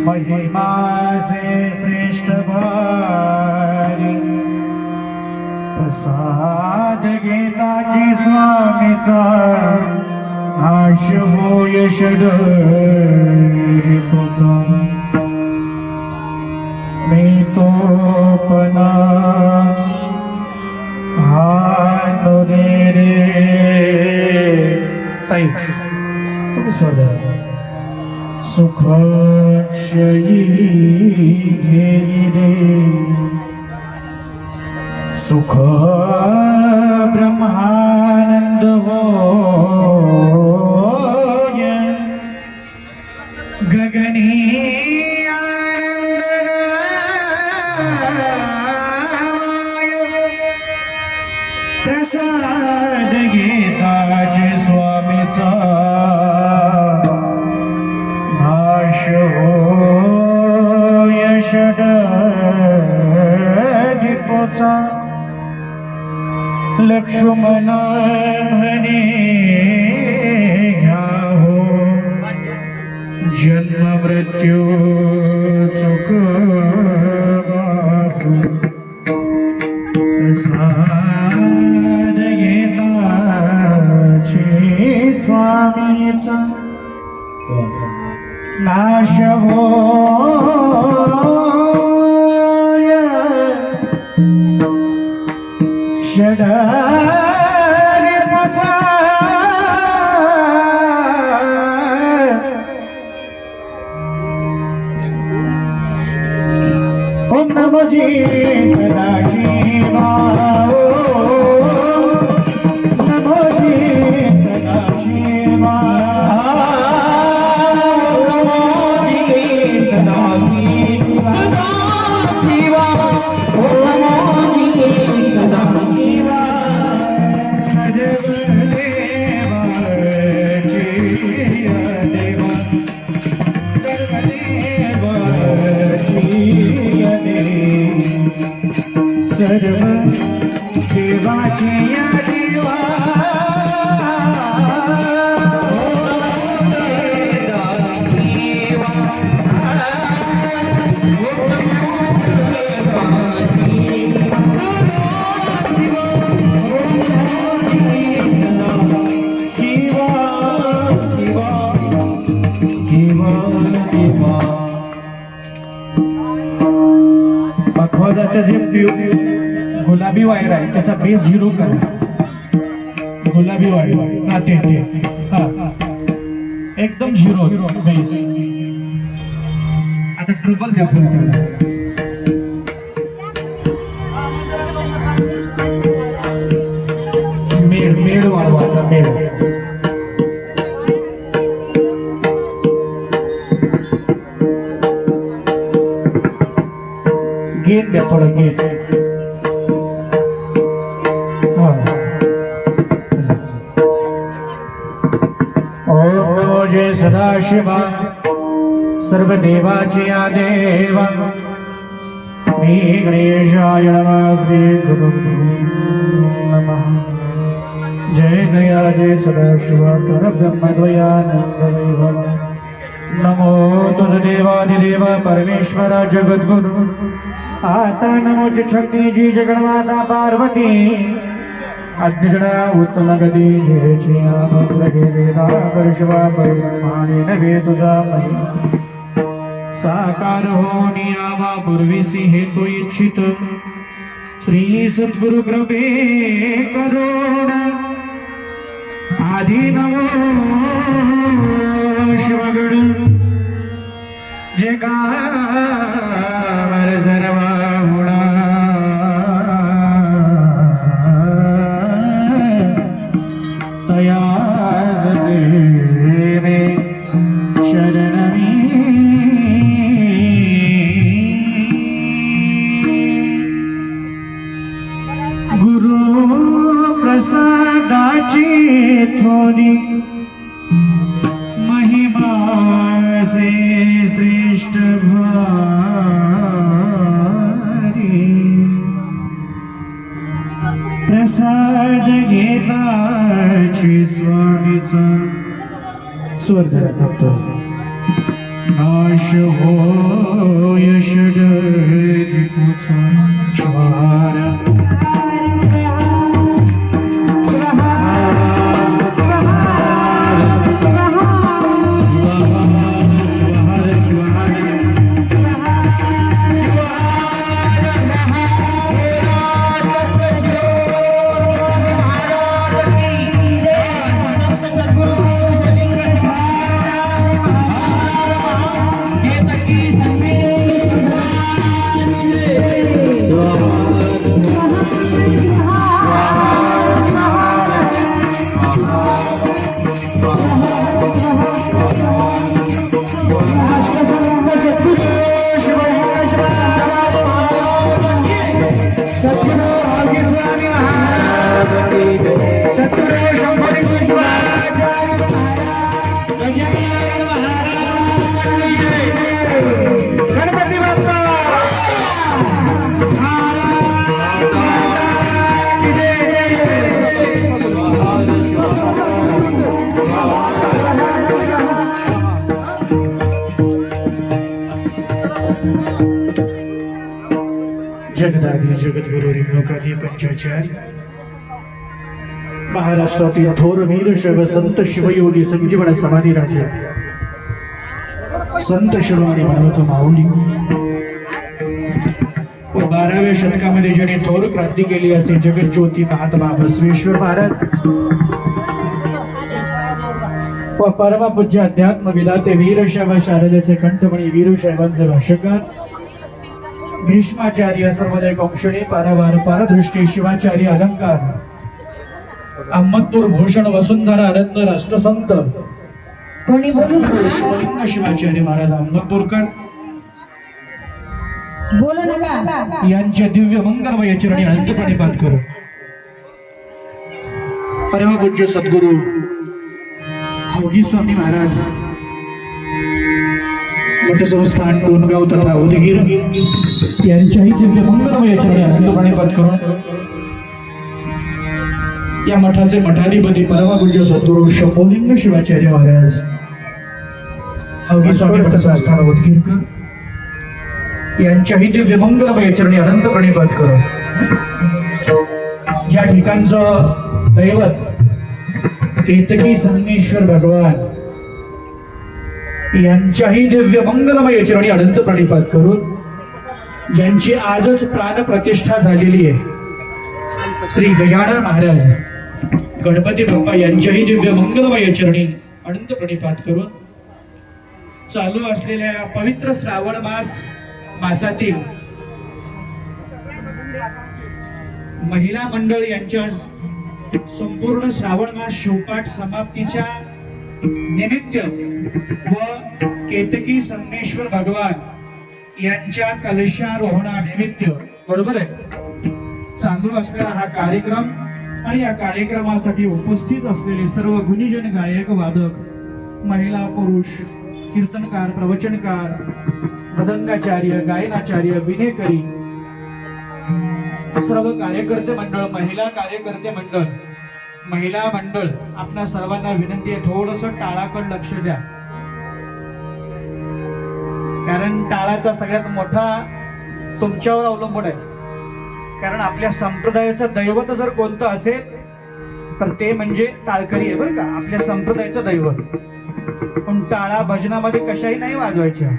महिमा से श्रेष्ठ भारी प्रसाद घेताची स्वामीचा आश होय षडरिपुचा मी तो पना हानो रे ताई स्वागत सुख क्षयी घेई रे सुख ब्रह्मानंद होय गगनी आनंदमय प्रसाद घेताचे स्वामीचा षडरिपुचा लक्ष्मण म्हणे घ्या हो जन्म मृत्यू चुक प्रसाद घेताची स्वामीचा नाश होय षडरिपुचा ओम नमो जी सदाशिवा नमो जी सदाशिवा सर्व देवाची देवा मखवाजाचं जे गुलाबी वायर आहे त्याचा बेस झिरो करा गुलाबी वायर हा ते हा एकदम झिरो बेस आता ट्रिपल द्या फुल त्याला मेड वाढवा आता मेड गेट द्या थोडं गेट ओम नमो जय सदाशिवा सर्व देवाची देवा श्री गणेशाय नमः श्री गुरुभ्यो नमः जय जया जय सदाशिवा परब्रह्मद्वयानंद वैभव नमो तुझ देवादिदेव परमेश्वरा जगद्गुरु आता नमो शक्ती जी जगन्माता पार्वती अग्निजना उत्तम गती जयची लगे वेदा परशुवा परिमाणे नवे तुझा महिमा साकार होनी आवा पूर्वीसी हेतु इच्छित श्री सद्गुरु कृपे करुण आधी नमो शिवगड जे कावर सर्व होणा तयास देवे शरणमी गुरु प्रसादाची थोडी महिमा से श्रेष्ठ भारी प्रसाद घेताची स्वामीचा स्वर जरा नाश होय षडरी तुझा ज्वार जगदादी जगद्गुरु रेणुकादी पंचाचार्य महाराष्ट्रातील थोर वीर शैव संत शिवयोगी संजीवन समाधी राजे संत शिरोमणी मानवतो माऊली व 12व्या शतकामध्ये ज्याने थोर क्रांती केली असे जगज्योती महात्मा बसवेश्वर महाराज व परमपूज्य अध्यात्म विधाते वीरशैव शारदेचे कंठमणी वीरशैवांचे भाष्यकार भीष्माचार्य सर्वदय कौशळे पारावार पारदृष्टी शिवाचार्य अलंकार अहमदपूर भूषण वसुंधरा रत्न राष्ट्रसंत कोणी बोलू शिवलिंग शिवाचार्य महाराज अहमदपूरकर बोलू नका यांच्या दिव्य मंगलमय चरणी अनंतपणे पाठ करू. परमपूज्य सद्गुरु योगी स्वामी महाराज मठ संस्थान टोनगाव तथा उदगीर यांच्याही दिव्य मंगलमय चरणी अनंतपणे पाठ करून या मठाचे मठाधिपती परमपूज्य सद्गुरु शंभोलिंग शिवाचार्य महाराज योगी स्वामी मठ संस्थान उदगीरकर यांच्याही दिव्य मंगलमय चरणी अनंतपणे पाठ करून ज्या ठिकाणचं दैवत केतकी संगमेश्वर भगवान यांच्याही दिव्य मंगलमय चरणी अनंत प्रणिपात करून ज्यांची आजच प्राण प्रतिष्ठा झालेली आहे श्री गजानन महाराज गणपती बाप्पा यांच्याही दिव्य मंगलमय चरणी अनंत प्रणिपात करून चालू असलेल्या पवित्र श्रावण मासातील महिला मंडळ यांच्या संपूर्ण श्रावण मास शिवपाठ समाप्तीच्या निमित्त व केतकी संगमेश्वर भगवान यांच्या कलशारोहणानिमित्त बरोबर आहे चालू असलेला हा कार्यक्रम आणि या कार्यक्रमासाठी उपस्थित असलेले सर्व गुणीजन गायक वादक महिला पुरुष कीर्तनकार प्रवचनकार मदंगाचार्य गायनाचार्य विनेकरी सर्व कार्यकर्ते मंडळ महिला मंडळ आपल्या सर्वांना विनंती आहे थोडस टाळाकडे लक्ष द्या कारण टाळाचा सगळ्यात मोठा तुमच्यावर अवलंबून आहे कारण आपल्या संप्रदायाचं दैवत जर कोणतं असेल तर ते म्हणजे टाळकरी आहे बरं का आपल्या संप्रदायाचं दैवत पण टाळा भजनामध्ये कशाही नाही वाजवायच्या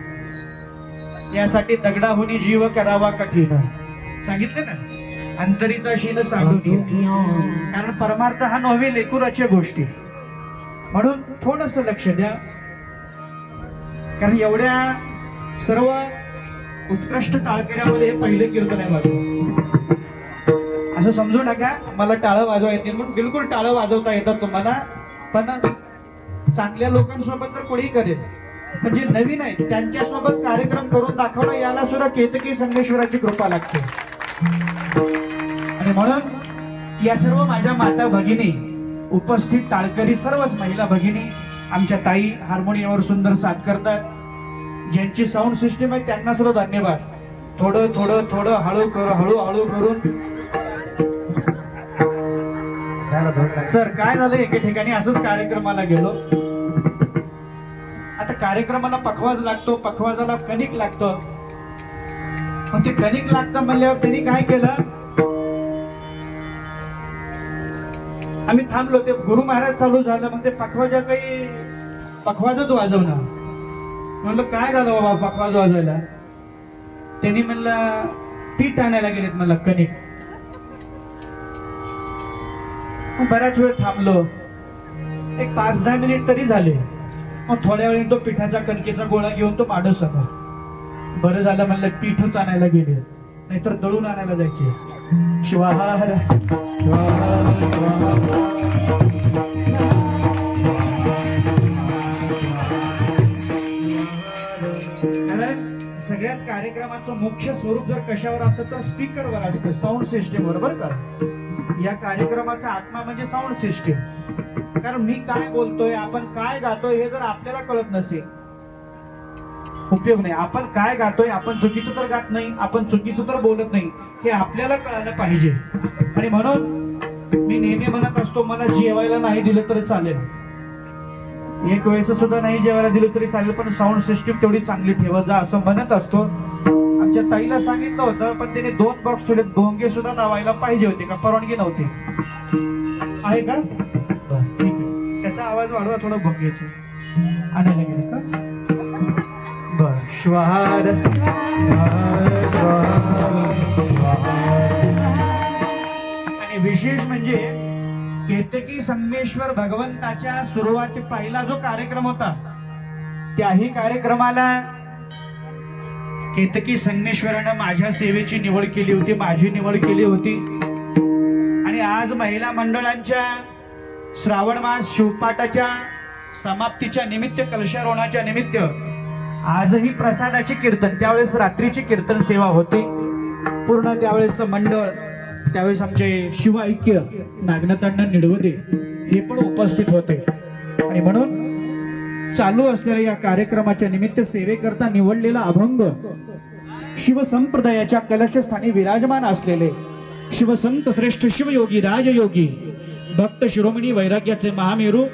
यासाठी दगडाहुनी जीव करावा कठीण सांगितलं ना अंतरीचा शील सांडून कारण परमार्थ हा नव्हे लेकुराच्या गोष्टी म्हणून थोडस लक्ष द्या कारण एवढ्या सर्व उत्कृष्ट टाळकऱ्यामध्ये हे पहिले कीर्तन आहे माझं असं समजू नका मला टाळं वाजवा येतील म्हणून बिलकुल टाळं वाजवता येतात तुम्हाला पण चांगल्या लोकांसोबत तर कोणी करेल पण जे नवीन आहेत त्यांच्यासोबत कार्यक्रम करून दाखवणं याला सुद्धा केतकी संगमेश्वराची कृपा लागते आणि म्हणून या सर्व माझ्या माता भगिनी उपस्थित टाळकरी सर्वच महिला भगिनी आमच्या ताई हार्मोनियमवर सुंदर साथ करतात ज्यांची साऊंड सिस्टीम आहे त्यांना सुद्धा धन्यवाद थोडं थोडं थोडं हळूहळू करून सर काय झालं एके ठिकाणी असंच कार्यक्रमाला गेलो आता आता कार्यक्रमाला पखवाज लागतो, पखवाजाला कणिक लागतं. मग ते कणिक लागतं म्हणल्यावर त्यांनी काय केलं, आम्ही थांबलो, ते गुरु महाराज चालू झालं. मग ते पखवाजच वाजवणार. म्हणलं काय झालं बाबा पखवाज वाजवायला? त्यांनी म्हणलं पीठ आणायला गेलेत म्हणलं कणिक. मग बराच वेळ थांबलो, एक 5-10 मिनिट तरी झाले. मग थोड्या वेळी तो पिठाचा कणकेचा गोळा घेऊन तो माणूस आला. बरं झालं म्हणलं पीठच आणायला गेले, नाहीतर दळून आणायला जायचे. शिवाहार सगळ्यात कार्यक्रमाचं मुख्य स्वरूप जर कशावर असतं तर स्पीकरवर असतं, साऊंड सिस्टीमवर. बरं का, या कार्यक्रमाचा आत्मा म्हणजे साऊंड सिस्टीम. कारण मी काय बोलतोय, आपण काय गातोय हे जर आपल्याला कळत नसेल उपयोग नाही. आपण काय गातोय, आपण चुकीचं तर गात नाही, आपण चुकीचं तर बोलत नाही, हे आपल्याला कळायला पाहिजे. आणि म्हणून मी नेहमी म्हणत असतो, मला जेवायला नाही दिलं तरी चालेल, एक वेळेस सुद्धा नाही जेवायला दिलं तरी चालेल, पण साऊंड सिस्टीम तेवढी चांगली ठेवत जा असं म्हणत असतो. आमच्या ताईला सांगितलं होतं, पण त्याने 2 बॉक्स ठेवले, भोंगे सुद्धा लावायला पाहिजे होते का, परवानगी नव्हती. आहे का? ठीक आहे, त्याचा आवाज वाढवा थोडा भोंगेचा. आणायला गेले का? बर. श्वाहार आणि विशेष म्हणजे केतकी संगमेश्वर भगवंताच्या सुरुवाती पहिला जो कार्यक्रम होता, त्याही कार्यक्रमाला केतकी संगमेश्वरानं माझ्या सेवेची निवड केली होती, माझी निवड केली होती. आणि आज महिला मंडळांच्या श्रावण मास शिवपाठाच्या समाप्तीच्या निमित्त, कलशारोहणाच्या निमित्त आजही प्रसादाचे कीर्तन, त्यावेळेस रात्रीची कीर्तन सेवा होती पूर्ण. त्यावेळेस मंडळ, त्यावेळेस आमचे शिव ऐक्य नागनाथांना निडवदे हे पण उपस्थित होते. आणि म्हणून चालू असलेल्या या कार्यक्रमाच्या निमित्त सेवेकरता निवडलेला अभंग शिवसंप्रदायाच्या कलशस्थानी विराजमान असलेले शिवसंत श्रेष्ठ शिवयोगी राजयोगी भक्त शिरोमणी वैराग्याचे महामेरू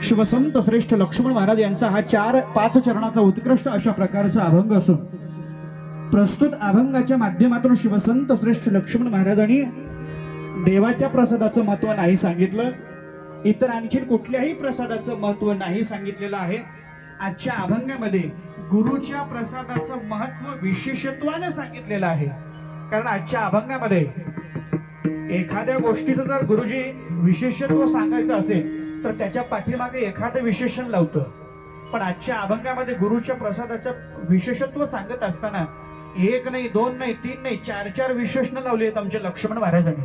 शिवसंत श्रेष्ठ लक्ष्मण महाराज यांचा हा 4-5 चरणाचा उत्कृष्ट अशा प्रकारचा अभंग असून, प्रस्तुत अभंगाच्या माध्यमातून शिवसंत श्रेष्ठ लक्ष्मण महाराजांनी देवाच्या प्रसादाचं महत्व नाही सांगितलं, इतर आणखी कुठल्याही प्रसादाचं महत्व नाही सांगितलेलं आहे. आजच्या अभंगामध्ये गुरुच्या प्रसादाचं महत्व विशेषत्वाने सांगितलेलं आहे. कारण आजच्या अभंगामध्ये एखाद्या गोष्टीचं जर गुरुजी विशेषत्व सांगायचं असेल तर त्याच्या पाठीमागे एखादं विशेषण लावतं. पण आजच्या अभंगामध्ये गुरुच्या प्रसादाचं विशेषत्व सांगत असताना 1 नाही, 2 नाही, 3 नाही, 4 विशेषण लावले आहेत आमच्या लक्ष्मण महाराजांनी.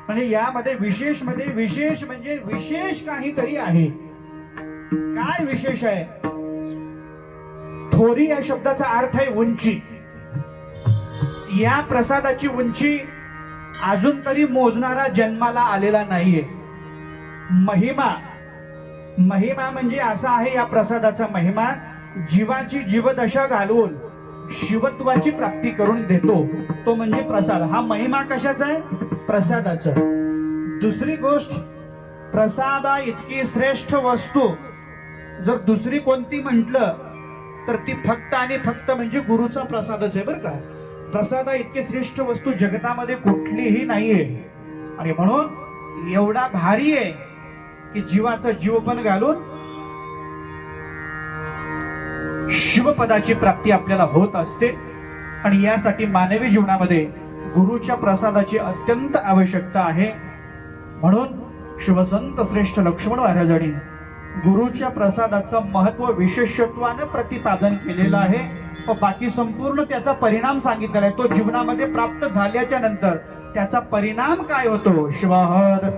म्हणजे यामध्ये विशेष म्हणजे विशेष काहीतरी आहे. काय विशेष आहे? थोरी या शब्दाचा अर्थ आहे उंची. या प्रसादाची उंची अजून तरी मोजणारा जन्माला आलेला नाहीये. महिमा म्हणजे असा आहे या प्रसादाचा महिमा, जीवाची जीवदशा घालवून शिवत्वाची प्राप्ती करून देतो तो म्हणजे प्रसाद. हा महिमा कशाचा आहे? प्रसादाचा. दुसरी गोष्ट, प्रसादा इतकी श्रेष्ठ वस्तू जर दुसरी कोणती म्हटलं तर ती फक्त आणि फक्त म्हणजे गुरुचा प्रसादच आहे. बरं का, प्रसादा इतकी श्रेष्ठ वस्तू जगतामध्ये कुठलीही नाहीये. आणि म्हणून एवढा भारी आहे की जीवाचा जीव पण घालून शिवपदाची प्राप्ती आपल्याला होत असते. आणि यासाठी मानवी जीवनामध्ये गुरुच्या प्रसादाची अत्यंत आवश्यकता आहे. म्हणून शिवसंत श्रेष्ठ लक्ष्मण महाराजांनी गुरुच्या प्रसादाचं महत्व विशेषत्वानं प्रतिपादन केलेलं आहे व बाकी संपूर्ण त्याचा परिणाम सांगितलेला आहे. तो जीवनामध्ये प्राप्त झाल्याच्या नंतर त्याचा परिणाम काय होतो? शिवाहर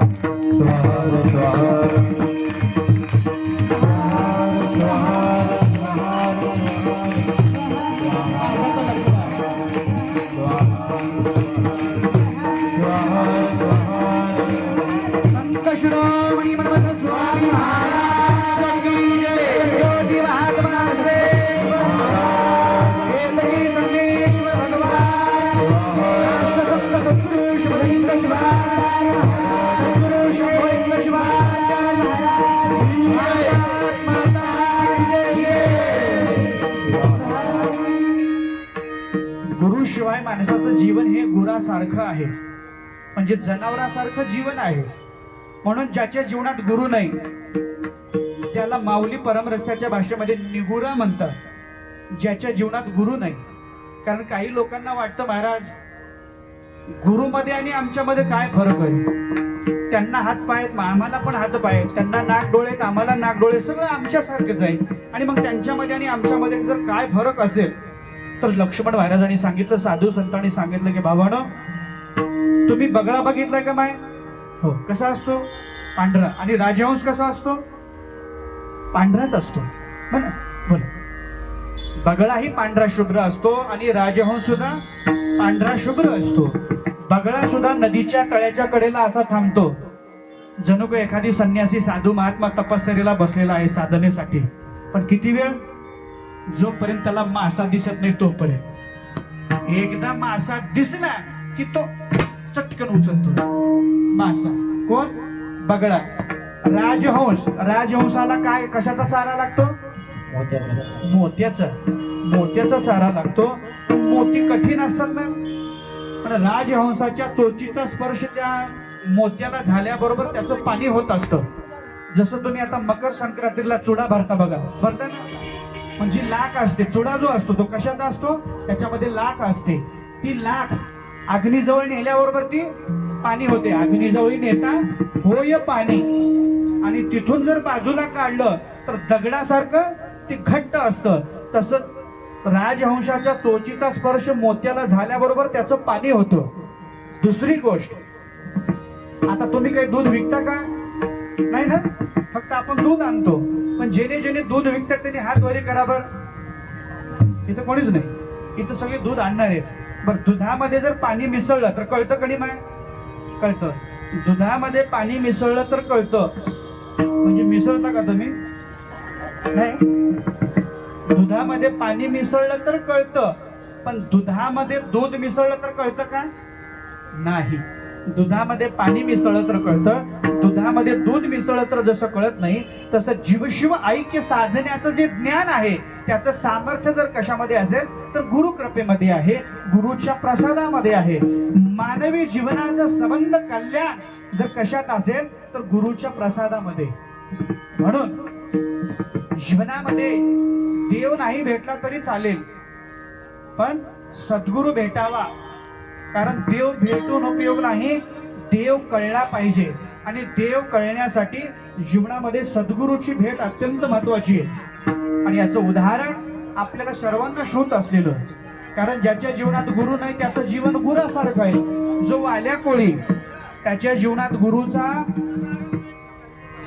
संत शिरोमणी मनमथ स्वामी महाराज की जय. ज्योती महात्मा श्रेष्ठ केतकी संगमेश्वर भगवान राष्ट्रभक्त सत्पुरुष भद्रेंद्र शिवाय सद्गुरु शिवोइंद्र शिवाय महाराज जीवन हे गुरासारखं आहे, म्हणजे जनावरासारखं जीवन आहे. म्हणून ज्याच्या जीवनात गुरु नाही त्याला माऊली परमरस्त्याच्या भाषेमध्ये निगुरा म्हणतात, ज्याच्या जीवनात गुरु नाही. कारण काही लोकांना वाटतं महाराज गुरुमध्ये आणि आमच्यामध्ये काय फरक आहे, त्यांना हात पाय आहेत आम्हाला पण हात पाय आहेत, त्यांना नाक डोळे आहेत आम्हाला नाक डोळे, सगळं आमच्यासारखंच आहे. आणि मग त्यांच्यामध्ये आणि आमच्यामध्ये जर काय फरक असेल तर लक्ष्मण महाराजांनी सांगितलं, साधू संतांनी सांगितलं की बाबांनो तुम्ही बगळा बघितलाय का माय? हो. कसा असतो? पांढरा. आणि राजहंस कसा असतो? पांढराच असतो. बोला बोला. बगळाही पांढरा शुभ्र असतो आणि राजहंस सुद्धा पांढरा शुभ्र असतो. बगळा सुद्धा नदीच्या तळ्याच्या कडेला असा थांबतो, जणू काही एखादी संन्यासी साधू महात्मा तपश्चर्येला बसलेला आहे साधनेसाठी. पण किती वेळ? जोपर्यंत त्याला मासा दिसत नाही तोपर्यंत. एकदा मासा दिसला की तो चटकन उचलतो मासा. कोण? बगळा. राजहंसाला काय कशाचा चारा लागतो? मोत्याचा चारा लागतो. मोती कठीण असतात ना, पण राजहंसाच्या चोचीचा स्पर्श त्या मोत्याला झाल्याबरोबर त्याचं पाणी होत असतं. जसं तुम्ही आता मकर संक्रांतीला चुडा भरता बघा, भरता ना, म्हणजे लाख असते. चुडा जो असतो तो कशाचा असतो? त्याच्यामध्ये लाख असते. ती लाख अग्नीजवळ नेल्याबरोबर ती पाणी होते. अग्नीजवळ नेता होय पाणी. आणि तिथून जर बाजूला काढलं तर दगडासारखं ते घट्ट असतं. तसंच राजहंसाच्या चोचीचा स्पर्श मोत्याला झाल्याबरोबर त्याचं पाणी होतं. दुसरी गोष्ट, आता तुम्ही काही दूध विकता का? नाही ना, फक्त आपण दूध आणतो. पण जेणे जेणे दूध विकतात त्यांनी हात वरी करा बर. इथं कोणीच नाही, इथं सगळे दूध आणणार आहेत. बर, दुधामध्ये जर पाणी मिसळलं तर कळतं कणी माय? कळतं. दुधामध्ये पाणी मिसळलं तर कळतं. म्हणजे मिसळता का तुम्ही? नाही. दुधामध्ये पाणी मिसळलं तर कळतं, पण दुधामध्ये दूध मिसळलं तर कळतं का? नाही. दुधामध्ये पाणी मिसळलं तर कळतं, दुधामध्ये दूध मिसळलं तर जसं कळत नाही, तसं जीवशिव ऐक्य साधण्याचं जे ज्ञान आहे त्याचं सामर्थ्य जर कशामध्ये असेल तर गुरु कृपेमध्ये आहे, गुरुच्या प्रसादामध्ये आहे. मानवी जीवनाचा संबंध कल्याण जर कशात असेल तर गुरुच्या प्रसादामध्ये. म्हणून जीवनामध्ये देव नाही भेटला तरी चालेल, पण सद्गुरु भेटावा. कारण देव भेटून उपयोग नाही, देव कळला पाहिजे. आणि देव कळण्यासाठी जीवनामध्ये सद्गुरूची भेट अत्यंत महत्वाची आहे. आणि याचं उदाहरण आपल्याला सर्वांना शोध असलेलं. कारण ज्याच्या जीवनात गुरु नाही त्याचं जीवन गुरासारखं आहे. जो वाल्या कोळी त्याच्या जीवनात गुरुचा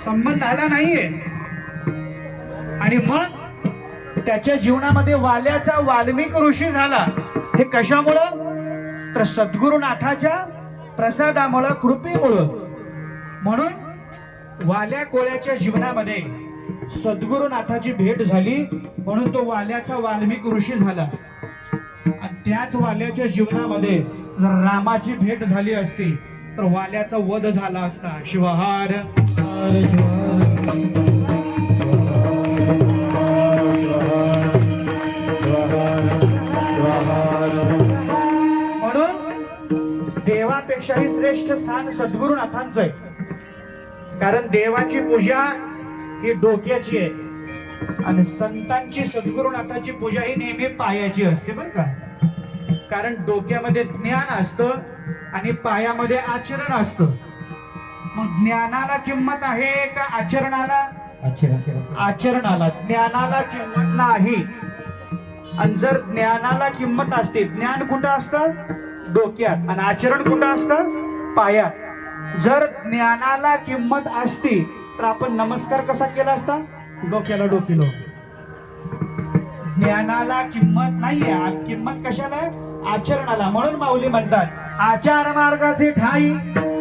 संबंध आला नाहीये, आणि मग त्याच्या जीवनामध्ये वाल्याचा वाल्मिक ऋषी झाला. हे कशामुळं? तर सद्गुरुनाथाच्या प्रसादामुळं, कृपेमुळं. म्हणून वाल्या कोळ्याच्या जीवनामध्ये सद्गुरुनाथाची भेट झाली, म्हणून तो वाल्याचा वाल्मिक ऋषी झाला. आणि त्याच वाल्याच्या जीवनामध्ये जर रामाची भेट झाली असती तर वाल्याचा वध झाला असता. शिवहार देवापेक्षाही श्रेष्ठ स्थान सद्गुरुनाथांचं आहे. कारण देवाची पूजा ही डोक्याची आहे आणि संतांची, सद्गुरुनाथाची पूजा ही नेहमी पायाची असते बरं का. कारण डोक्यामध्ये ज्ञान असतं आणि पायामध्ये आचरण असतं. मग ज्ञानाला किंमत आहे का आचरणाला? आचरणाला. ज्ञानाला किंमत नाही. आणि जर ज्ञानाला किंमत असते, ज्ञान कुठं असतं? डोक्यात. आणि आचरण कुठं असतं? पायात. जर ज्ञानाला किंमत असती तर आपण नमस्कार कसा केला असता? डोक्याला डोकिलो. ज्ञानाला किंमत नाहीये, किंमत कशाला? आचरणाला. म्हणून माऊली म्हणतात आचार मार्गाचे ठाई,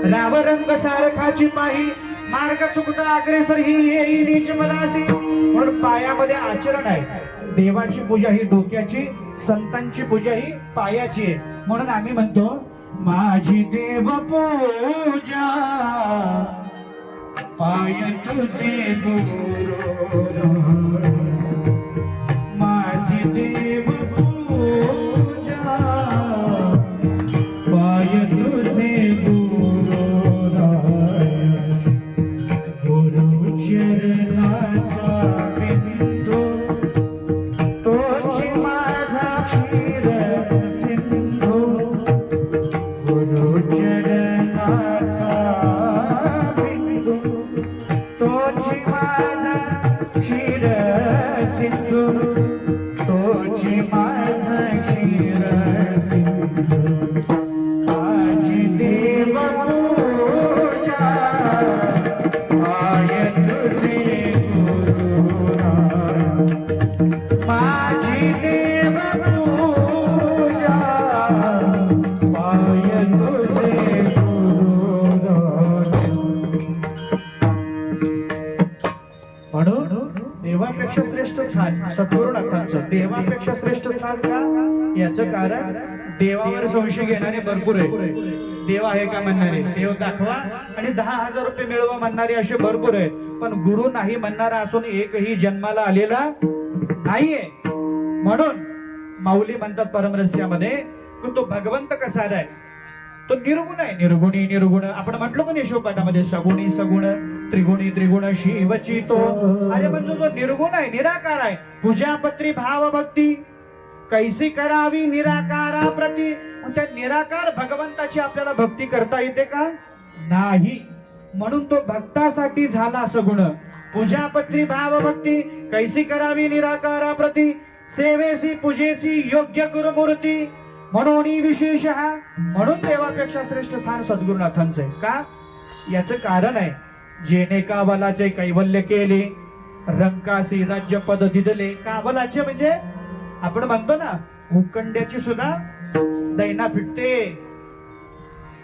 राव रंग सारखाची पाही, मार्ग चुकता अग्रेसर ही येई नीच मनासी. म्हणून पायामध्ये आचरण आहे. देवाची पूजा ही डोक्याची, संतांची पूजा ही पायाची आहे. म्हणून आम्ही म्हणतो माझी देव पूजा पाय तुझे गुरु, माझी देव पूजा तोची माझा क्षीर सिंधू माझी देव पूजा आय तुझे गुरुराया माझी देव पूजा पाय तुझे गुरुराया म्हणून देवापेक्षा श्रेष्ठ स्थान सद्गुरुनाथांचं. देवापेक्षा श्रेष्ठ स्थान का? याचं कारण देवावर संशय घेणारे भरपूर आहे. देव आहे का म्हणणारे, देव दाखवा आणि 10,000 रुपये मिळवा म्हणणारे असे भरपूर आहे. पण गुरु नाही म्हणणारा असून एकही जन्माला आलेला नाहीये. म्हणून माऊली म्हणतात परमरस्यामध्ये की तो भगवंत कसा आहे, तो निर्गुण आहे. निर्गुणी निर्गुण आपण म्हटलो पण यशोपाठामध्ये सगुणी सगुण त्रिगुणी त्रिगुण शिवची तो. अरे म्हणजे जो निर्गुण आहे, निराकार आहे. पूजापत्री भाव भक्ती कैसी करावी निराकारा प्रती. त्या निराकार भगवंताची आपल्याला भक्ती करता येते का? नाही. म्हणून तो भक्तासाठी झाला सगुण. पूजापत्री भाव भक्ती कैसी करावी निराकारा प्रती. सेवेसी पूजेसी योग्य गुरुमूर्ती म्हणून विशेष. म्हणून देवापेक्षा श्रेष्ठ स्थान सद्गुरुनाथांचं आहे. का? याचं कारण आहे, जेने कावलाचे कैवल्य केले रंकासी राज्य पद दिदले. कावलाचे म्हणजे आपण म्हणतो ना भूखंड्याची सुद्धा दैना फिटते,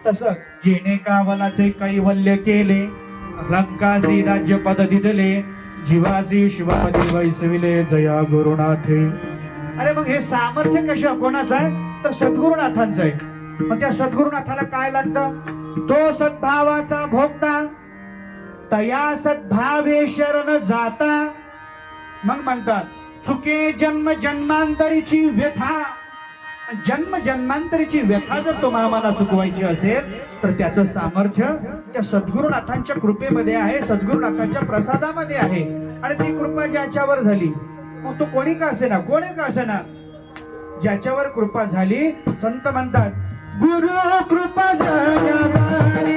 तसं जेने कावलाचे कैवल्य केले रंकासी राज्य पद दिदले जीवासी शिवापदी वैसविले जया गुरुनाथे. अरे मग हे सामर्थ्य कशा कोणाचं आहे? तर सद्गुरुनाथांचं आहे. मग त्या सद्गुरुनाथाला काय लागतं? तो सद्भावाचा भोगता तया सद्भावे शरण जाता. मग म्हणतात चुके जन्म जन्मांतरीची व्यथा. जन्म जन्मांतरीची व्यथा जर तुम्हाला मला चुकवायची असेल तर त्याचं सामर्थ्य त्या सद्गुरुनाथांच्या कृपेमध्ये आहे, सद्गुरुनाथांच्या प्रसादामध्ये आहे. आणि ती कृपा ज्याच्यावर झाली, मग तो कोणी का असेना, कोणी का असेना, ज्याच्यावर कृपा झाली, संत म्हणतात गुरु कृपा झाल्यावारी,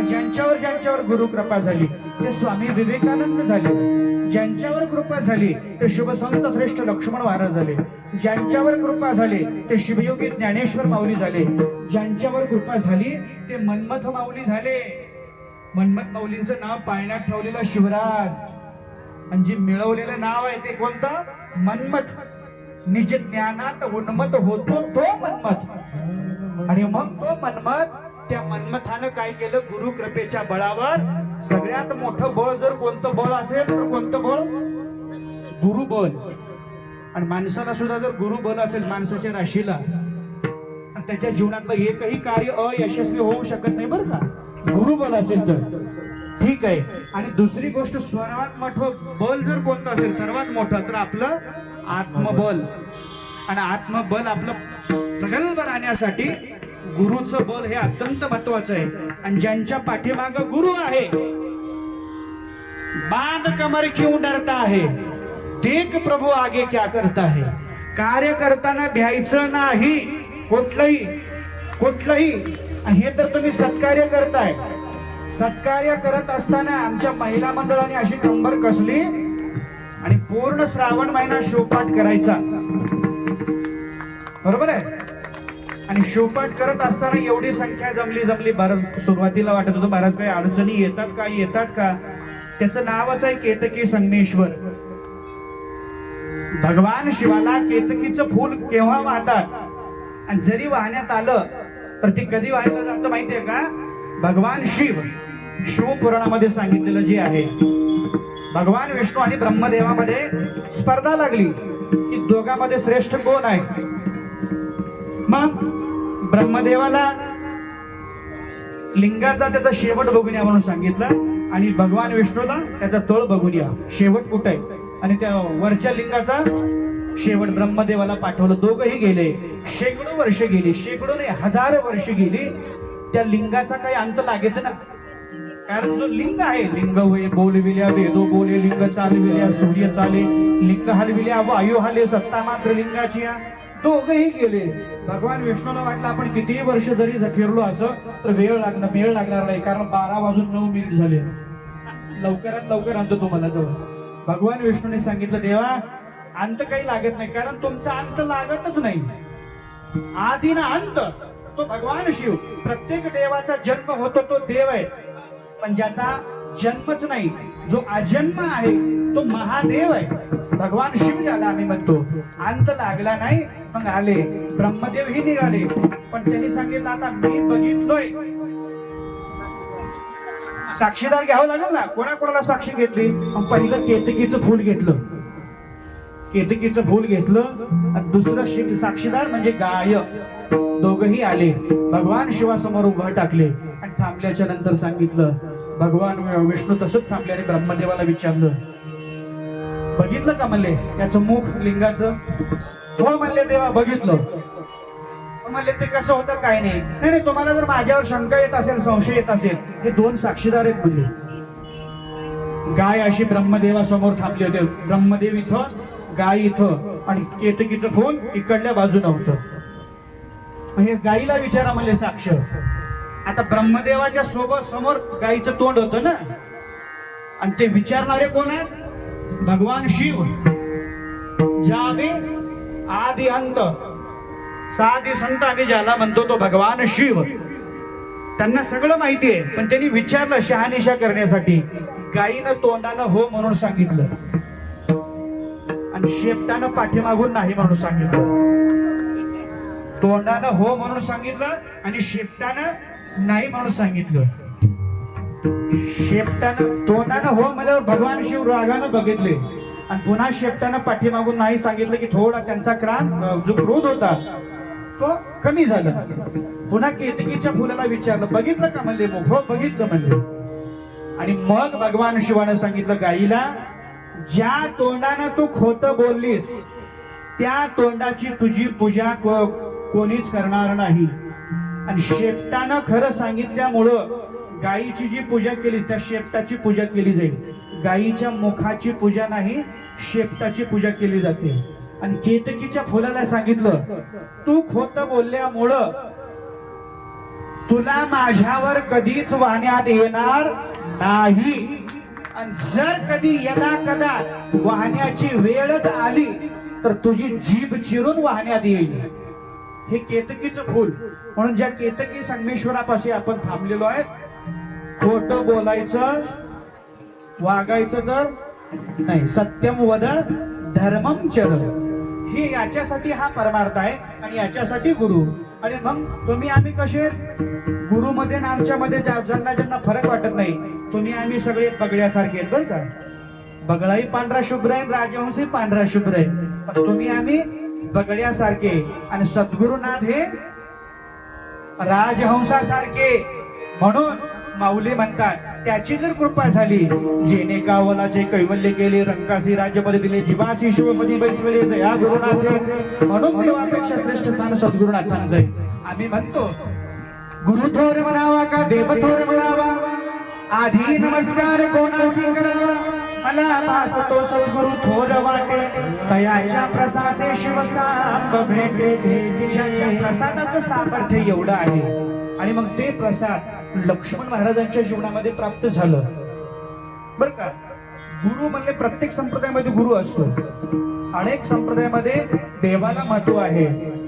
ज्यांच्यावर गुरु कृपा झाली ते स्वामी विवेकानंद झाले. ज्यांच्यावर कृपा झाली ते शुभसंत श्रेष्ठ लक्ष्मण महाराज झाले. ज्यांच्यावर कृपा झाली ते शिवयोगी ज्ञानेश्वर माऊली झाले. ज्यांच्यावर कृपा झाली ते मन्मथ माऊली झाले. मन्मथ माऊलींचं नाव पाळण्यात ठेवलेलं शिवराज, आणि जे मिळवलेलं नाव आहे ते कोणतं? मन्मथ. निज ज्ञानात उन्मत होतो तो मन्मथ. आणि मग तो मन्मथ, त्या मन्मथानं काय केलं? गुरु कृपेच्या बळावर सगळ्यात मोठं बळ जर कोणतं बळ असेल तर कोणतं बळ? गुरु बळ. आणि माणसाला सुद्धा जर गुरु बळ असेल माणसाच्या राशीला, तर त्याच्या जीवनातलं एकही कार्य अयशस्वी होऊ शकत नाही बरं का, गुरु बळ असेल तर. ठीक आहे. आणि दुसरी गोष्ट, सर्वात मोठं बल जर कोणतं असेल सर्वात मोठं, तर आपलं आत्मबल. आणि आत्मबल आपलं प्रगल्भ राहण्यासाठी गुरुचं बल हे अत्यंत महत्वाचं आहे. आणि ज्यांच्या पाठीमाग गुरु आहे, बांध कमर क्यों डरता है, देख प्रभु आगे क्या करता है. कार्य करताना भ्यायचं नाही कुठलंही. आणि हे तर तुम्ही सत्कार्य करताय. सत्कार्य करत असताना आमच्या महिला मंडळाने अशी कंबर कसली आणि पूर्ण श्रावण महिना शिवपाठ करायचा, बरोबर आहे. आणि शिवपाठ करत असताना एवढी संख्या जमली. भारत सुरुवातीला वाटत होतं महाराज काही अडचणी येतात का. त्याचं नावच आहे केतकी संगमेश्वर. भगवान शिवाला केतकीचं फूल केव्हा वाहतात, आणि जरी वाहण्यात आलं तर ते कधी वाहिलं जातं माहितीये का? भगवान शिवपुराणामध्ये सांगितलेलं जे आहे, भगवान विष्णू आणि ब्रह्मदेवामध्ये स्पर्धा लागली की दोघांमध्ये श्रेष्ठ कोण आहे. मग ब्रह्मदेवाला लिंगाचा त्याचा शेवट बघून या म्हणून सांगितलं आणि भगवान विष्णूला त्याचा तळ बघून या, शेवट कुठे आहे, आणि त्या वरच्या लिंगाचा शेवट ब्रह्मदेवाला पाठवलं. दोघंही गेले. शेकडो वर्ष गेली, शेकडो नाही हजारो वर्ष गेली. त्या लिंगाचा काही अंत लागेच ना, कारण जो लिंग आहे, लिंग वे बोलविल्या वेदो बोले, लिंग चालविल्या सूर्य चाले, लिंग हलविल्या वायू हाले, सत्ता मात्र लिंगाची. दोघंही गेले. भगवान विष्णूला वाटलं आपण कितीही वर्ष जरी फिरलो असं तर वेळ लागणार नाही, कारण 12:09 झाले. लवकरात लवकर आणतो तुम्हाला जवळ. भगवान विष्णूने सांगितलं देवा अंत काही लागत नाही, कारण तुमचा अंत लागतच नाही. आधी ना अंत तो भगवान शिव. प्रत्येक देवाचा जन्म होतो तो देव आहे, पण ज्याचा जन्मच नाही, जो अजन्म आहे तो महादेव आहे, भगवान शिव ज्याला आम्ही म्हणतो. अंत लागला नाही. मग आले ब्रह्मदेव ही निघाले, पण त्यांनी सांगितलं आता मी बघितलोय. साक्षीदार घ्यावं लागेल ना, कोणाकोणाला साक्षी घेतली. मग पहिलं केतकीचं फूल घेतलं, केतकीचं फूल घेतलं, आणि दुसरं साक्षीदार म्हणजे गाय. दोघही आले, भगवान शिवासमोर उभं टाकले आणि थांबल्याच्या नंतर सांगितलं. भगवान विष्णू तसंच थांबले आणि ब्रह्मदेवाला विचारलं, बघितलं का म्हणले त्याचं मुख लिंगाचं. हो म्हणले देवा बघितलं. म्हणले ते कसं होतं काय नाही. नाही तुम्हाला जर माझ्यावर शंका येत असेल, संशय येत असेल, हे 2 साक्षीदार आहेत म्हणले. गाय अशी ब्रह्मदेवासमोर थांबले होते. ब्रह्मदेव इथं, गाय इथं, आणि केतकीचं फूल इकडल्या बाजूला होतं. हे गाईला विचारा म्हणले साक्ष. आता ब्रह्मदेवाच्या सोबत समोर गाईचं तोंड होतं ना, आणि ते विचारणारे कोण आहेत? भगवान शिव. ज्यावे आदि अंत साधी संत आम्ही ज्याला म्हणतो तो भगवान शिव. त्यांना सगळं माहिती आहे, पण त्यांनी विचारलं शहानिशा करण्यासाठी. गाईनं तोंडानं हो म्हणून सांगितलं आणि शेपटानं पाठीमागून नाही म्हणून सांगितलं. तोंडानं हो म्हणून सांगितलं आणि शेपटानं नाही म्हणून सांगितलं. तोंडानं हो म्हणल्यावर भगवान शिव रागानं बघितले आणि पुन्हा शेपटानं पाठीमागून नाही सांगितलं की थोडा त्यांचा जो क्रोध होता तो कमी झाला. पुन्हा केतकीच्या फुलाला विचारलं, बघितलं का म्हणले मुख. हो बघितलं म्हणले. आणि मग भगवान शिवानं सांगितलं गाईला, ज्या तोंडानं तू खोटं बोललीस त्या तोंडाची तुझी पूजा कोणीच करणार नाही. आणि शेपटानं खरं सांगितल्यामुळं गायीची जी पूजा केली त्या शेपटाची पूजा केली जाईल. गायीच्या मुखाची पूजा नाही, शेपटाची पूजा केली जाते. आणि केतकीच्या फुलाला सांगितलं, तू खोटं बोलल्यामुळं तुला माझ्यावर कधीच वाहण्यात येणार नाही. आणि जर कधी यदा कदा वाहण्याची वेळच आली तर तुझी जीभ चिरून वाहण्यात येईल. हे केतकीचं फूल. म्हणून ज्या केतकी संगमेश्वरापाशी आपण थांबलेलो आहे, खोटं बोलायचं, वागायचं तर नाही. सत्यम वद धर्मम चर. हे याच्यासाठी हा परमार्थ आहे आणि याच्यासाठी गुरु. आणि मग तुम्ही आम्ही कसे गुरुमध्ये आणि आमच्यामध्ये ज्यांना फरक वाटत नाही, तुम्ही आम्ही सगळे बगड्यासारखे आहेत बरं का. बगळाही पांढरा शुभ्र आहे, राजहंसही पांढरा शुभ्र आहे, पण तुम्ही आम्ही बगड्यासारखे. आणि सद्गुरुनाथ हे राजहंसासारखे. म्हणून माऊली म्हणतात, त्याची जर कृपा झाली, जेने गावलाचे कैवल्य केले, रंकासी राज्यपद दिले, जीवासी शिवपदी बैसवले, जया गुरुनाथे. म्हणून देवापेक्षा श्रेष्ठ स्थान सद्गुरुनाथांचं आहे. आम्ही म्हणतो गुरु थोर म्हणावा का देव थोर म्हणावा, आधी नमस्कार कोणासी करावा, मला भासतो सद्गुरु थोर वाटे, तयाच्या प्रसादे शिवसांब भेटे. ज्याच्या प्रसादाचं सामर्थ्य एवढं आहे. आणि मग ते प्रसाद लक्ष्मण महाराजांच्या जीवनामध्ये प्राप्त झालं बर का. गुरु म्हणले प्रत्येक संप्रदायामध्ये गुरु असतो. अनेक संप्रदायामध्ये देवाला महत्व आहे,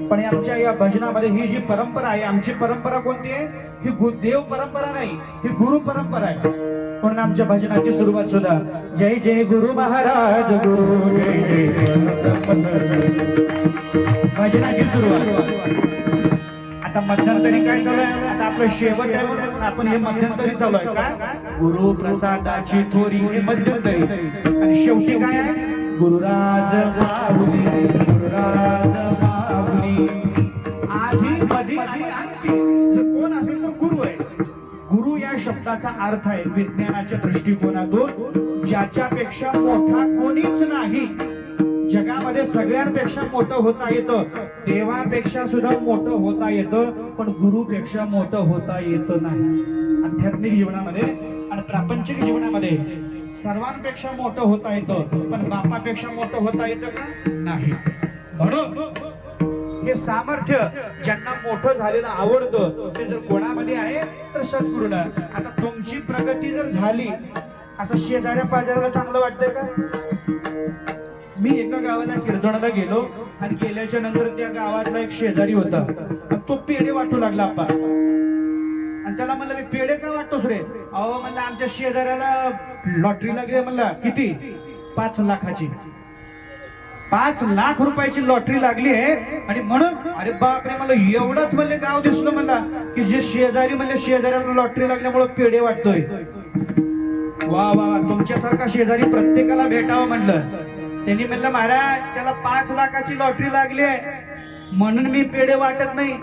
पण आमच्या या भजनामध्ये ही जी परंपरा आहे, आमची परंपरा कोणती आहे? ही देव परंपरा नाही, ही गुरु परंपरा आहे. म्हणून आमच्या भजनाची सुरुवात सुद्धा जय जय गुरु महाराज गुरु जय जय. भजनाची सुरुवात. आता मध्यंतरी काय चालू आहे? आता आपलं शेवट आहे म्हणून आपण हे मध्यंतरी चालू आहे का? गुरु प्रसादाची थोरी हे मध्यंतरी. आणि शेवटी काय आहे? गुरुराज माऊली, गुरुराज माऊली. आधी मधी आणि अंती जर कोण असेल तर गुरु आहे. गुरु या शब्दाचा अर्थ आहे विज्ञानाच्या दृष्टिकोनातून ज्याच्यापेक्षा मोठा कोणीच नाही. जगामध्ये सगळ्यांपेक्षा मोठं होता येतं, देवापेक्षा सुद्धा मोठं होता येतं, पण गुरुपेक्षा मोठं होता येत नाही. आध्यात्मिक जीवनामध्ये आणि प्रापंचिक जीवनामध्ये सर्वांपेक्षा मोठं होता येतं, पण बापापेक्षा मोठं होता येतं का? नाही. म्हणून हे सामर्थ्य ज्यांना मोठं झालेलं आवडतं ते जर कोणामध्ये आहे तर सद्गुरूला. आता तुमची प्रगती जर झाली असं शेजाऱ्या पाजाऱ्याला चांगलं वाटतंय का? मी एका गावाला कीर्तनाला गेलो आणि गेल्याच्या नंतर त्या गावातला एक शेजारी होता आणि तो पेढे वाटू लागला आप्पा. आणि त्याला म्हणलं मी पेढे का वाटतोस रे? अहो म्हणलं आमच्या शेजाऱ्याला लॉटरी लागली. म्हणला किती? 5 लाखाची. 5 लाख रुपयाची लॉटरी लागली आहे. आणि म्हणून अरे बापरे मला एवढाच म्हणले गाव दिसलं म्हणला की जे शेजारी म्हणले शेजाऱ्याला लॉटरी लागल्यामुळे पेढे वाटतोय. वा वा, तुमच्यासारखा शेजारी प्रत्येकाला भेटावं म्हणलं. त्यांनी म्हणलं महाराज त्याला 5 लाखाची लॉटरी लागली आहे म्हणून मी पेढे वाटत नाही,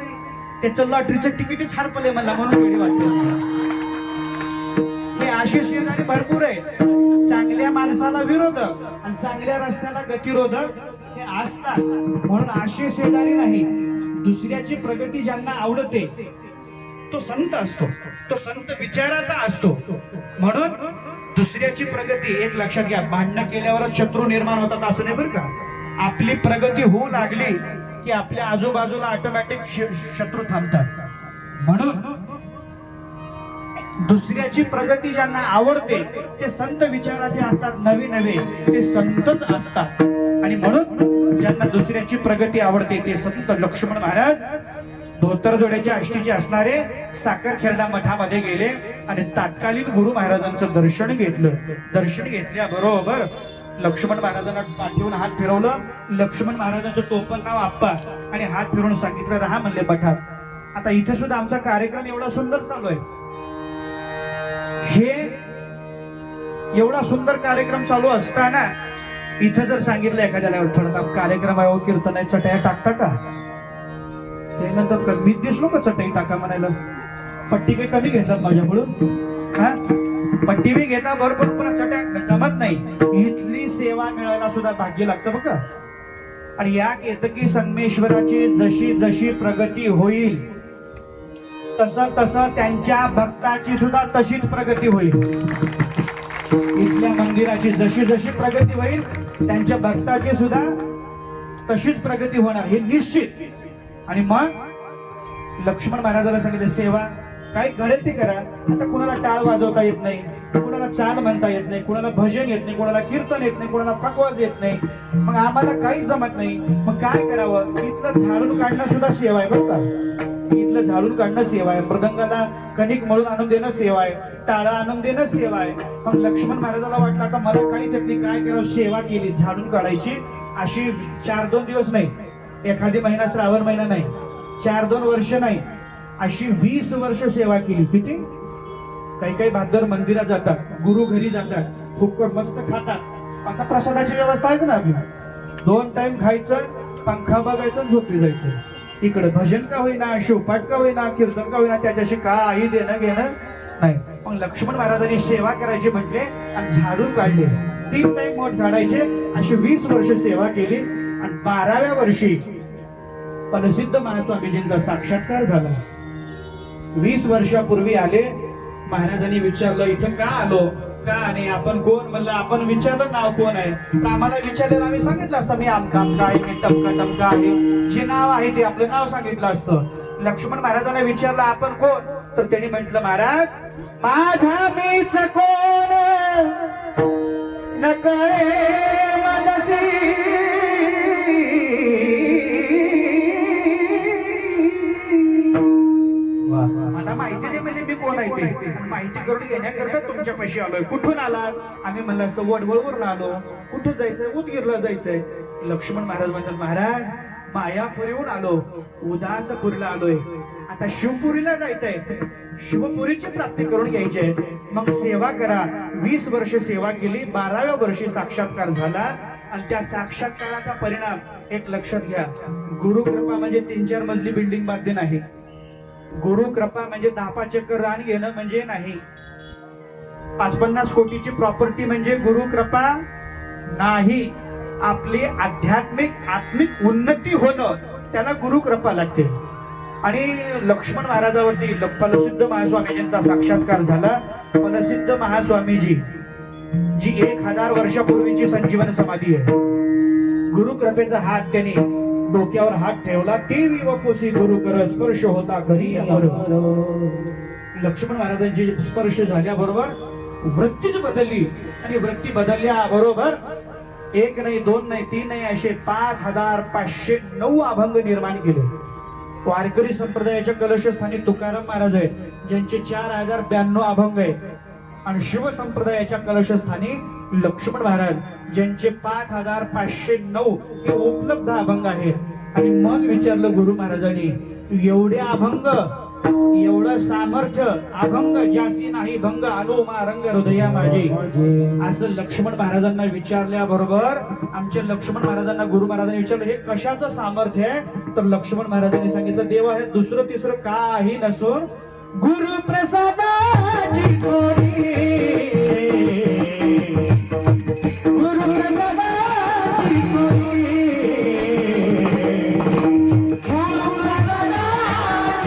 त्याचं लॉटरीचं तिकीटच हरपले मला म्हणून पेढे वाटत. हे असे शेजारी भरपूर आहे. चांगल्या माणसाला विरोधक आणि चांगल्या रस्त्याला गतिरोधक हे असतात. म्हणून असे शेजारी नाही. दुसऱ्याची प्रगती ज्यांना आवडते तो संत असतो, तो संत विचाराचा असतो. म्हणून दुसऱ्याची प्रगती एक लक्षात घ्या, भांडणं केल्यावरच शत्रू निर्माण होतात असं नाही बरं का. आपली प्रगती होऊ लागली की आपल्या आजूबाजूला ऑटोमॅटिक शत्रू थांबतात. म्हणून दुसऱ्याची प्रगती ज्यांना आवडते ते संत विचाराचे असतात, नवे नवे ते संतच असतात. आणि म्हणून ज्यांना दुसऱ्याची प्रगती आवडते ते संत. लक्ष्मण महाराज धोतरजोड्याच्या आष्टीचे असणारे साखरखेर्डा मठामध्ये गेले आणि तात्कालीन गुरु महाराजांचं दर्शन घेतलं. दर्शन घेतल्याबरोबर लक्ष्मण महाराजांना पाठीवून हात फिरवलं. लक्ष्मण महाराजांचं टोपण नाव आप्पा आणि हात फिरवून सांगितलं राहा म्हणले मठात. आता इथे सुद्धा आमचा कार्यक्रम एवढा सुंदर चालू आहे. हे एवढा सुंदर कार्यक्रम चालू असताना इथं जर सांगितलं एखाद्याला थोडा कार्यक्रम आहे कीर्तन आहे चटया टाकता का? ते नंतर मी दिसलो का चटई टाका म्हणायला? पट्टी काही कमी घेतलात माझ्याकडून? हा, पट्टी बी घेता बरोबर पण चटया जमत नाही. इथली सेवा मिळायला सुद्धा भाग्य लागतं बघा. आणि या केतकी संगमेश्वराची जशी जशी प्रगती होईल तसं तसं त्यांच्या भक्ताची सुद्धा तशीच प्रगती होईल. इथल्या मंदिराची जशी जशी प्रगती होईल त्यांच्या भक्ताची सुद्धा तशीच प्रगती होणार हे निश्चित. आणि मग लक्ष्मण महाराजाला सांगितलं सेवा काय घडेल ते करा. आता कुणाला टाळ वाजवता येत नाही, कुणाला चाल म्हणता येत नाही, कुणाला भजन येत नाही, कुणाला कीर्तन येत नाही, कुणाला पकवाज येत नाही. मग आम्हाला काहीच जमत नाही. मग काय करावं? इथलं झाडून काढणं सुद्धा सेवा आहे बरं का. इथलं झाडून काढणं सेवा आहे, मृदंगाला कणिक मळून आणून देणं सेवा आहे, टाळा आणून देणं सेवा आहे. मग लक्ष्मण महाराजाला वाटलं आता मला काहीच येत नाही, काय करावं? सेवा केली झाडून काढायची. अशी 4-2 दिवस नाही, एखादी महिना श्रावण महिना नाही, 4-2 वर्ष नाही, अशी 20 वर्ष सेवा केली. किती? काही काही भादर मंदिरात जातात, गुरु घरी जातात, फुकट मस्त खातात. आता प्रसादाची व्यवस्था आहे ना आपली, 2 टाइम खायचं, पंखा बघायचं, झोपी जायचं. इकडे भजन का होईना, शिवपाठ का होईना, कीर्तन का होईना, त्याच्याशी काही देणं घेणं नाही. मग लक्ष्मण महाराजांनी सेवा करायची म्हटले आणि झाडून काढले. 3 टाइम मोठ झाडायचे. अशी 20 वर्ष सेवा केली. आणि 12व्या वर्षी प्रसिद्ध महास्वामीजींचा साक्षात्कार झाला. 20 वर्षापूर्वी आले. महाराजांनी विचारलं इथं का आलो, का आणि आपण कोण? म्हणलं आपण विचारलं नाव कोण आहे. तर आम्हाला विचारलं आम्ही सांगितलं असतं मी आमका आमका आहे, मी टमका टमका आहे. जे नाव आहे ते आपलं नाव सांगितलं असतं. लक्ष्मण महाराजांना विचारलं आपण कोण? तर त्यांनी म्हटलं महाराज माझा मीच कोण नकळे माझी मला माहिती नाही म्हणजे मी कोण आहे ते. माहिती करून घेण्याकरता तुमच्या पैसे आलोय. कुठून आलात? आम्ही म्हणलं असतं वडवळवरून आलो. कुठं जायचंय? उदगीरला जायचंय. लक्ष्मण महाराज म्हणतात महाराज मायापुरीहून आलो, उदासपुरीला आलोय. आता शिवपुरीला जायचंय, शिवपुरीची प्राप्ती करून घ्यायची आहे. मग सेवा करा. 20 वर्ष सेवा केली. 12व्या वर्षी साक्षात्कार झाला. आणि त्या साक्षात्काराचा परिणाम एक लक्षात घ्या. गुरुकृपा म्हणजे 3-4 मजली बिल्डिंग बांधणे नाही. गुरुकृपा म्हणजे 10-5 एकर रान घेणं म्हणजे नाही. 5-50 कोटीची प्रॉपर्टी म्हणजे गुरुकृपा नाही. आपली आत्मिक उन्नती होणं त्याला गुरुकृपा लागते. आणि लक्ष्मण महाराजावरती फलसिद्ध महास्वामीजींचा साक्षात्कार झाला. फलसिद्ध महास्वामीजी जी 1000 वर्षापूर्वीची संजीवन समाधी आहे. गुरुकृपेचा हात त्याने डोक्यावर हात ठेवला. देवी वपुसी गुरु कर स्पर्श होता करी अमर. लक्ष्मण महाराजांची स्पर्श झाल्याबरोबर वृत्तीच बदलली. आणि वृत्ती बदलल्याबरोबर 1 नाही 2 नाही 3 नाही असे 5509 अभंग निर्माण केले. वारकरी संप्रदायाच्या कलशस्थानी तुकाराम महाराज आहेत, ज्यांचे 4092 अभंग आहेत. आणि शिव संप्रदायाच्या कलशस्थानी लक्ष्मण महाराज, ज्यांचे 5509 हे उपलब्ध अभंग आहेत. आणि मग विचारलं गुरु महाराजांनी, एवढे अभंग, एवढं सामर्थ्य, अभंग ज्यासी नाही भंग, आलो मा रंग हृदया माझे, असं लक्ष्मण महाराजांना विचारल्याबरोबर आमच्या लक्ष्मण महाराजांना गुरु महाराजांनी विचारलं, हे कशाचं सामर्थ्य आहे? तर लक्ष्मण महाराजांनी सांगितलं, देवा हे दुसरं तिसरं काही नसून गुरु प्रसादाची गोडी, गुरु प्रसादाची गोडी, गुरु प्रसादाची गोडी,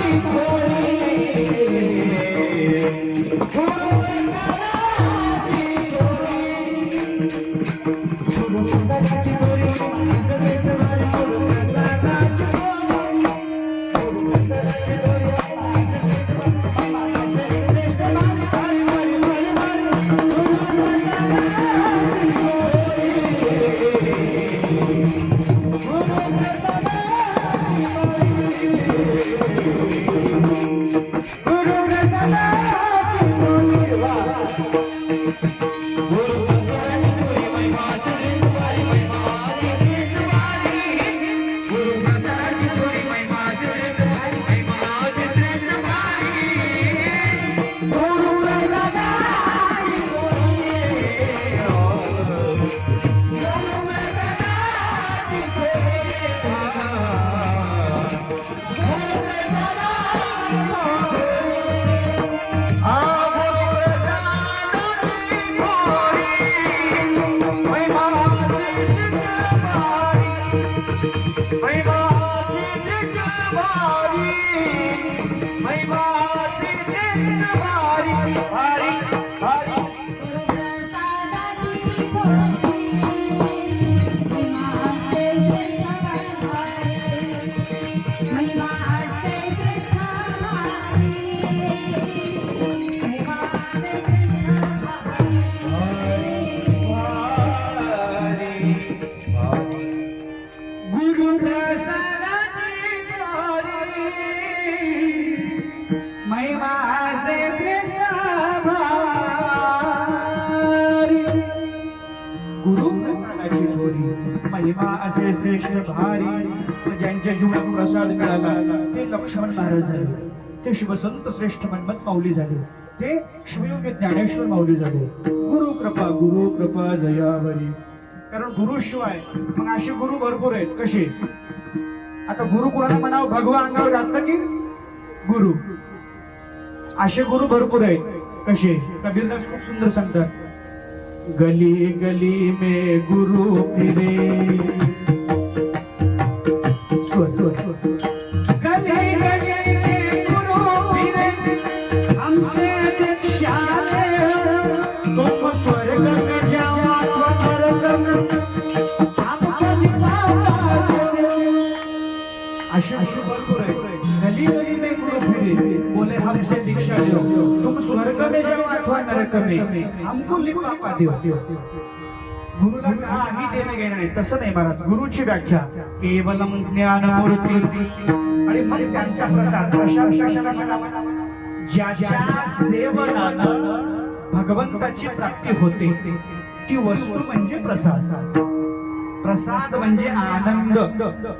गुरु प्रसादाची गोडी, महिमा असे श्रेष्ठ भारी. ज्यांच्या जीवनात प्रसाद मिळाला ते लक्ष्मण महाराज झाले, ते शिवसंत श्रेष्ठ मनमत माऊली झाले, ते शिवयोगी ज्ञानेश्वर माऊली झाले. गुरु कृपा जयावरी. कारण गुरुशिवाय मग असे गुरु भरपूर आहेत. कसे? आता गुरु कुणाला म्हणावं, भगवा अंगावर घातलं की गुरु. असे गुरु भरपूर आहेत. कसे? कबीरदास खूप सुंदर सांगतात, गली गली में गुरु फिरे, गली गली में गुरु फिरे, हमसे दीक्षा ले, तुम स्वर्ग में जाओ तो नरक में हमको निभाता दे. अशी भरपूर आहे. गली गली में गुरु फिरे, बोले हमसे दीक्षा लो, तुम स्वर्ग में जाओ अथवा नरक में हमको लिपापा दो. गुरुला काही देणं घेणं नाही. तसं नाही महाराज. गुरुची व्याख्या केवलम ज्ञानमूर्ती. आणि मग त्यांचा प्रसाद कशाला म्हणावा? ज्याच्या सेवनानं भगवंताची प्राप्ती होते ती वस्तू म्हणजे प्रसाद. प्रसाद म्हणजे आनंद.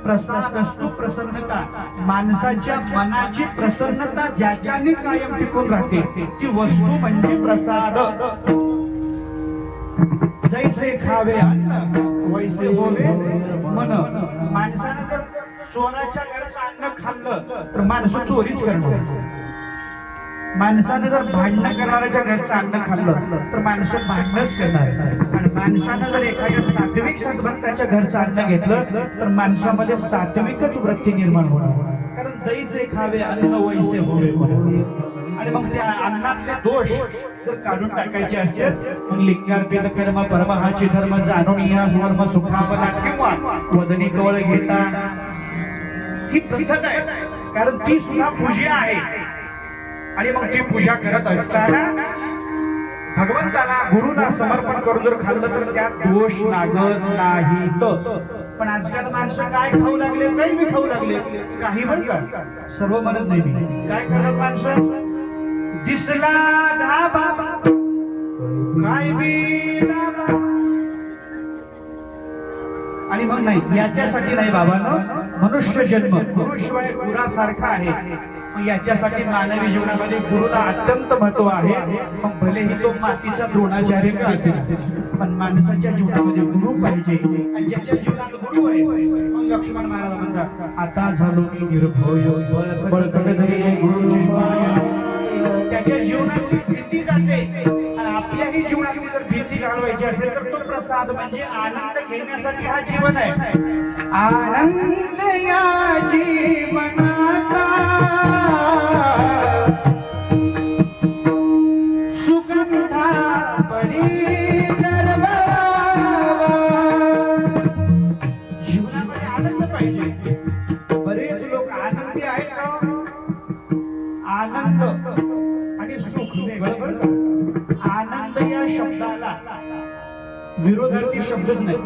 प्रसाद असतो प्रसन्नता. माणसाच्या मनाची प्रसन्नता ज्याच्याने कायम टिकून राहते ती वस्तू म्हणजे प्रसाद. जैसे खावे अन्न वैसे होवे मन. माणसानं जर सोन्याच्या घरचं अन्न खाल्लं तर माणसं चोरीच करणार. माणसानं जर भांडणं करणाऱ्याच्या घरचं अन्न खाल्लं तर माणसं भांडणच करणार. आणि माणसानं जर एखाद्या सात्विक सद्भक्ताच्या घरचं अन्न घेतलं तर माणसामध्ये सात्विकच वृत्ती निर्माण होणार. कारण जैसे खावे अन्न वैसे होवे म्हणून. आणि मग त्या अन्नातले दोष जर काढून टाकायचे असते मग लिंगार्पित कर्म परमहाची धर्म जाणून या स्वर्म सुखावला किंवा वदनी कवळ घेता ही पद्धत आहे. कारण ती सुद्धा पूजा आहे. आणि मग ती पूजा करत असताना भगवंताला गुरुला समर्पण करून जर खाल्लं तर त्यात दोष लागत नाहीत. पण आजकाल माणसं काय खाऊ लागले, काही बी खाऊ लागले, काही बरं का, सर्व म्हणत नाही मी. काय करत माणसं, दिसला धाबा काय बी धाबा. आणि मग नाही, याच्यासाठी नाही बाबांनो, मनुष्य जन्म गुरुशिवाय गुरासारखा आहे. मग याच्यासाठी मानवी जीवनामध्ये गुरुला अत्यंत महत्व आहे. मग भलेही तो मातीचा द्रोणाचार्य का असेल, पण माणसाच्या जीवनामध्ये गुरु पाहिजे. आणि ज्याच्या जीवनात गुरु आहे, मग लक्ष्मण महाराज म्हणतात, आता झालो मी निर्भय बळकट धरिले गुरुची माया. त्याच्या जीवनात भीती जाते. आणि आपल्याही जीवनात जर भीती घालवायची असेल तर तो प्रसाद म्हणजे आनंद घेण्यासाठी हा जीवन आहे. आनंद या जीवनाचा सुगंधा परी दरबारा. जीवनामध्ये आनंद पाहिजे. बरेच लोक आनंदी आहेत का? आनंद आणि सुख वेगळं बरं का. आनंद या शब्दाला विरोधार्थी शब्दच नाही.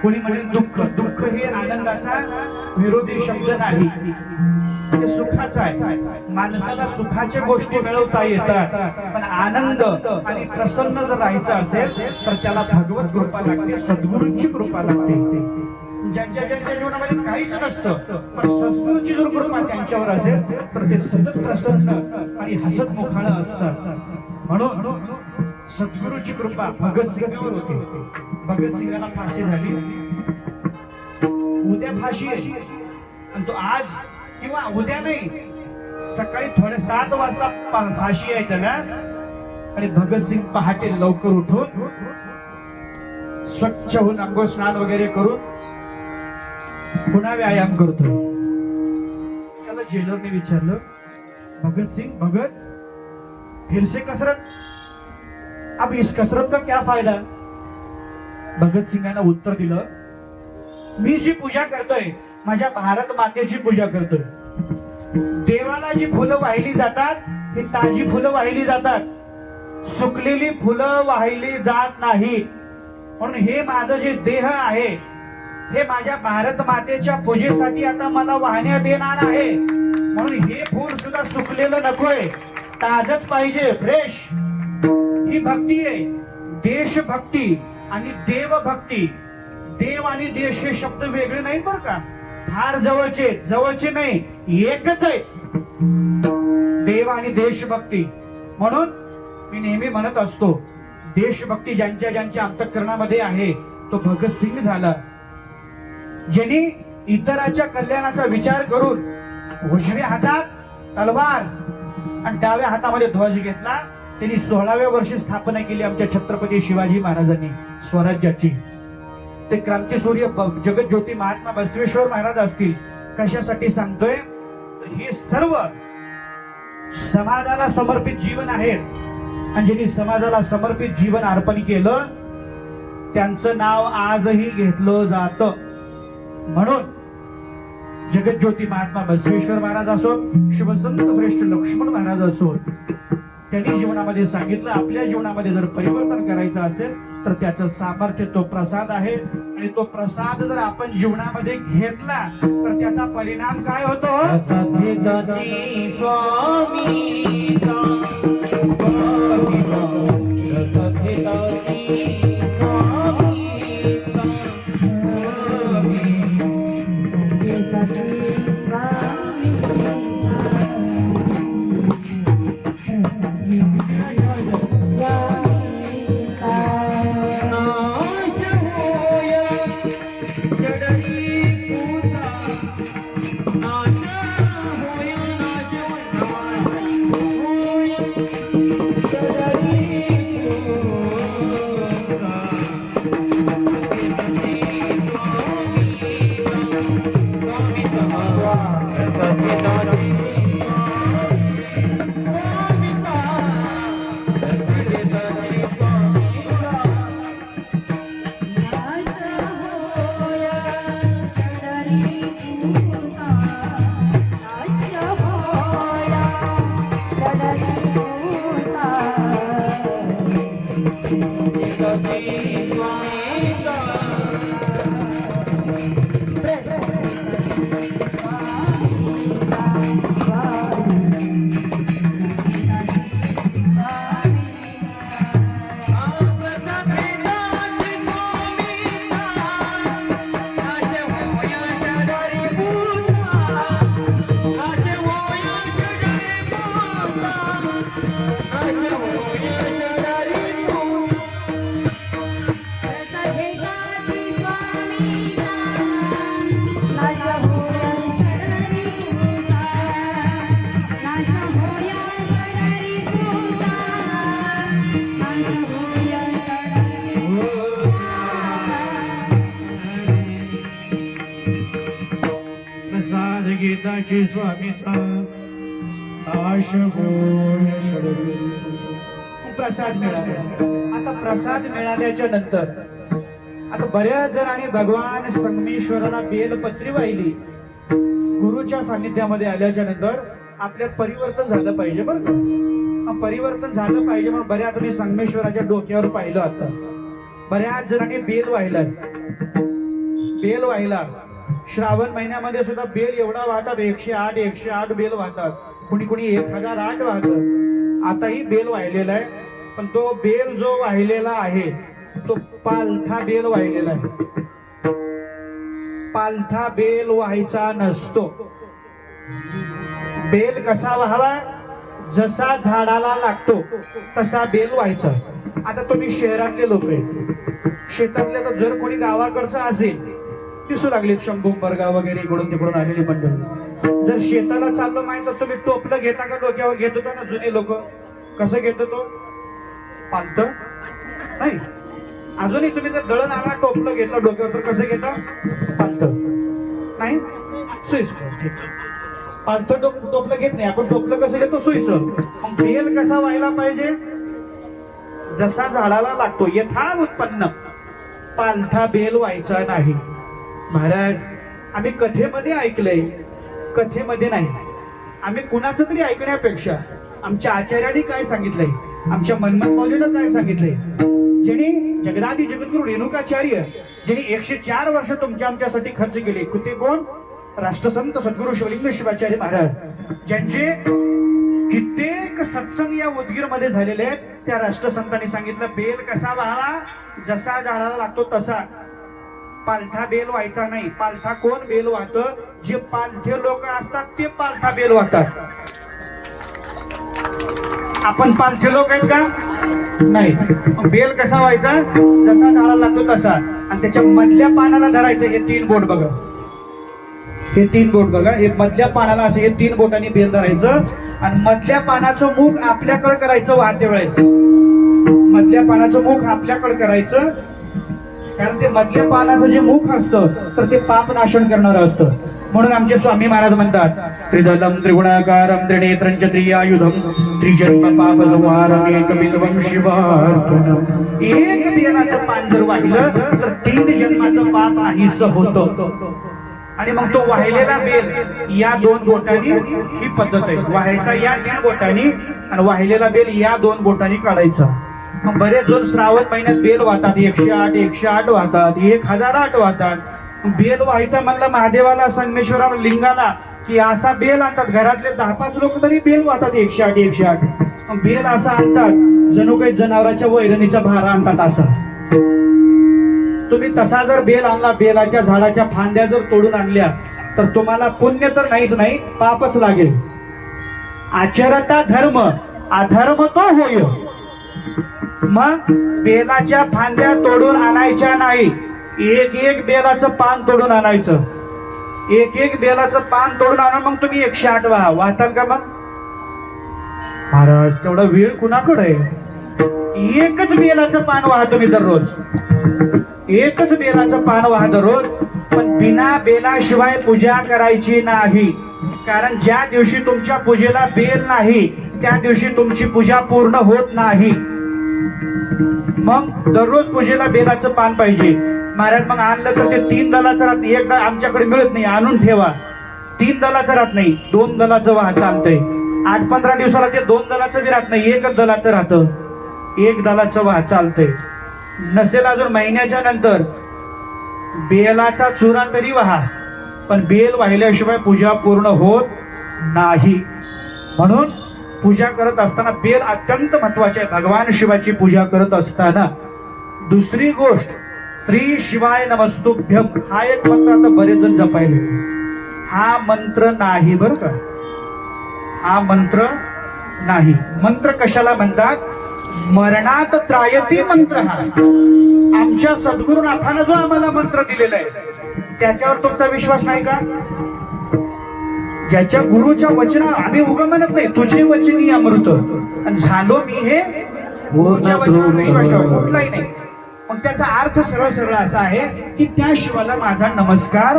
कोणी म्हणेल दुःख, दुःख हे आनंदाचा विरोधी शब्द नाही, ते सुखाचा आहे. माणसाला सुखाच्या गोष्टी मिळवता येतात, पण आनंद आणि प्रसन्न जर राहायचं असेल तर त्याला भगवत कृपा लागते, सद्गुरूंची कृपा लागते. ज्यांच्या जीवनामध्ये काहीच नसतं पण सद्गुरूची जर कृपा त्यांच्यावर असेल तर ते सतत प्रसन्न आणि हसत मुखाळं असतात. म्हणून सद्गुरूची कृपा भगतसिंगावर होती. भगतसिंगाला फाशी झाली, उद्या फाशी आहे. आणि तो आज किंवा उद्या नाही, सकाळी थोडे 7 वाजता फाशी आहे त्याला. आणि भगतसिंग पहाटे लवकर उठून स्वच्छ होऊन अंघोळ स्नान वगैरे करून पुन्हा व्यायाम करतो. त्याला जेलरने विचारलं, भगतसिंग भगत फिर से कसरत, अब इस कसरत का क्या फायदा? भगत सिंगांना उत्तर दिलं, मी जी पूजा करतोय माझ्या भारत मातेची पूजा करतोय. देवाला जी फुलं वाहिली जातात ही ताजी फुलं वाहिली जातात, सुकलेली फुलं वाहिली जात नाही. म्हणून हे माझं जे देह आहे हे माझ्या भारत मातेच्या पूजेसाठी आता मला वाहण्यात येणार आहे. म्हणून हे फूल सुद्धा सुकलेलं नकोय, ताजच पाहिजे, फ्रेश. ही भक्ती आहे, देशभक्ती आणि देवभक्ती. देव आणि देश हे शब्द वेगळे नाहीत बरं का, फार जवळचे नाही, एकच आहे देव आणि देशभक्ती. म्हणून मी नेहमी म्हणत असतो, देशभक्ती ज्यांच्या अंतःकरणामध्ये आहे तो भगतसिंग झाला, ज्यांनी इतराच्या कल्याणाचा विचार करून उजव्या हातात तलवार आणि डाव्या हातामध्ये ध्वज घेतला. त्यांनी 16व्या वर्षी स्थापना केली आमच्या छत्रपती शिवाजी महाराजांनी स्वराज्याची. ते क्रांतीसूर्य जगज्योती महात्मा बसवेश्वर महाराज असतील. कशासाठी सांगतोय, हे सर्व समाजाला समर्पित जीवन आहेत. आणि ज्यांनी समाजाला समर्पित जीवन अर्पण केलं त्यांचं नाव आजही घेतलं जातं. म्हणून जगज्योती महात्मा बसवेश्वर महाराज असो, शिवसंत श्रेष्ठ लक्ष्मण महाराज असो, त्यांनी जीवनामध्ये सांगितलं, आपल्या जीवनामध्ये जर परिवर्तन करायचं असेल तर त्याचं सामर्थ्य तो प्रसाद आहे. आणि तो प्रसाद जर आपण जीवनामध्ये घेतला तर त्याचा परिणाम काय होतो, प्रसाद गीताची स्वामीचा आश होय षडवी. प्रसाद मिळाला. आता प्रसाद मिळाल्याच्या नंतर आता बऱ्याच जणांनी भगवान संगमेश्वराला बेलपत्री वाहिली. गुरुच्या सानिध्यामध्ये आल्याच्या नंतर आपल्यात परिवर्तन झालं पाहिजे बरं का. परिवर्तन झालं पाहिजे म्हणून बऱ्याच जणांनी संगमेश्वराच्या डोक्यावर पाहिलं. आता बऱ्याच जणांनी बेल वाहिलाय. बेल वाहिला. श्रावण महिन्यामध्ये सुद्धा बेल एवढा वाहतात. 108 बेल वाहतात. कुणी कुणी 1008 वाहतात. आताही बेल वाहिलेला आहे. पण तो बेल जो वाहिलेला आहे तो पालथा बेल वाहिलेला आहे. पालथा बेल व्हायचा नसतो. बेल कसा व्हावा? जसा झाडाला लागतो तसा बेल व्हायचा. आता तुम्ही शहरातले लोक आहे. शेतातले तर जर कोणी गावाकडचं असेल दिसू लागले शंभूंबर्गा वगैरे इकडून तिकडून आलेली मंडळी. जर शेताला चाललो माहिती तर तुम्ही टोपलं घेता का डोक्यावर घेत होता ना जुने लोक? कसं घेतो तो? पालत नाही. अजूनही तुम्ही जर दळण आणा टोपलं घेतलं डोक्यावर तर कसं घेता? पालत नाही. सुईसर. ठीक. पालत टोपलं घेत नाही आपण. टोपलं कसं घेतो? सुईसर. मग बेल कसा व्हायला पाहिजे? जसा झाडाला लागतो यथा उत्पन्न. पालथा बेल व्हायचा नाही. महाराज आम्ही कथेमध्ये ऐकलंय. कथेमध्ये नाही. आम्ही कुणाचं तरी ऐकण्यापेक्षा आमच्या आचार्यांनी काय सांगितलंय, आमच्या मनमत मौलीनं काय सांगितलंय, ज्यांनी जगदादी जगद्गुरु रेणुकाचार्य ज्यांनी 104 वर्ष तुमच्या आमच्यासाठी खर्च केले. ते कोण? राष्ट्रसंत सद्गुरु शिवलिंग शिवाचार्य महाराज, ज्यांचे कित्येक सत्संग या उदगीर मध्ये झालेले आहेत. त्या राष्ट्रसंतांनी सांगितलं बेल कसा व्हावा? जसा झाडाला लागतो तसा. पालथा बेल व्हायचा नाही. पालथा कोण बेल वाहतं? जे पालथे लोक असतात ते पालथा बेल वाहतात. आपण पालथे लोक आहेत का? नाही. बेल कसा व्हायचा? जसा झाडाला लागतो तसा. आणि त्याच्या मधल्या पानाला धरायचं. हे 3 बोट बघा. हे 3 बोट बघा. हे मधल्या पानाला असे हे 3 बोटांनी बेल धरायचं. आणि मधल्या पानाचं मुख आपल्याकडे करायचं वाहते वेळेस. मधल्या पानाचं मुख आपल्याकडे करायचं. कारण ते मधल्या पानाचं जे मुख असतं तर ते पाप नाशन करणारं असतं. म्हणून आमचे स्वामी महाराज म्हणतात त्रिदलम त्रिगुणाकारम त्रिनेत्रंच त्रियायुधम त्रिजन्म पाप संहारम एकबिल्वम शिवार्पणम. एक बेलाचं पान जर वाहिलं तर 3 जन्माचं पाप नाहीस होतं. आणि मग तो वाहिलेला बेल या 2 बोटांनी, ही पद्धत आहे वाहायचा या 3 बोटांनी आणि वाहिलेला बेल या 2 बोटांनी काढायचा. मग बरेच जण श्रावण महिन्यात बेल वाहतात. 108 वाहतात. 1008 वाहतात. बेल व्हायचा म्हणलं महादेवाला, संगमेश्वराला, लिंगाला की असा बेल आणतात. घरातले 10-5 लोक तरी बेल वाहतात 108. बेल असा आणतात जणू काही जनावराच्या वैरणीचा भारा आणतात असा. तुम्ही तसा जर बेल आणला, बेलाच्या झाडाच्या फांद्या जर तोडून आणल्या तर तुम्हाला पुण्य तर नाहीच नाही, पापच लागेल. आचरता धर्म अधर्म तो होय. मग बेलाच्या फांद्या तोडून आणायच्या नाही. एक बेलाचं पान तोडून आणायचं. एक बेलाचं पान तोडून आणा. मग तुम्ही 108 वाहताल का? मग महाराज तेवढा वेळ कुणाकडे आहे? एकच बेलाचं पान वाहा तुम्ही दररोज. एकच बेलाचं पान वाहा दररोज. पण बिना बेलाशिवाय पूजा करायची नाही. कारण ज्या दिवशी तुमच्या पूजेला बेल नाही त्या दिवशी तुमची पूजा पूर्ण होत नाही. मग दररोज पूजेला बेलाचं पान पाहिजे. महाराज मग आणलं तर ते 3 दलाचं राहत नाही. एकदा आमच्याकडे मिळत नाही, आणून ठेवा. 3 दलाचं राहत नाही, 2 दलाचं वाह चालतंय. 8-15 दिवसाला ते 2 दलाचं बी राहत नाही, 1 दलाचं राहतं. 1 दलाचं वाह चालतंय. नसेल अजून महिन्याच्या नंतर बेलाचा चुरा तरी व्हा, पण बेल वाहिल्याशिवाय पूजा पूर्ण होत नाही. म्हणून पूजा करत असताना बेल अत्यंत महत्वाचे आहे. भगवान शिवाची पूजा करत असताना दुसरी गोष्ट, श्री शिवाय नमस्तुभ्यम हा एक मंत्र आता बरेच जण जपायले. हा मंत्र नाही बरं का, हा मंत्र नाही. मंत्र कशाला म्हणतात? मरणात त्रायती मंत्र. हा आमच्या सद्गुरुनाथानं जो आम्हाला मंत्र दिलेला आहे त्याच्यावर तुमचा विश्वास नाही का? ज्याच्या गुरुच्या वचना आम्ही उगा म्हणत नाही, तुझे वचनी अमृत आणि झालो मी हे गुरुच्या वचनावर विश्वास ठेवा, कुठलाही नाही. मग त्याचा अर्थ सरळ सरळ असा आहे की त्या शिवाला माझा नमस्कार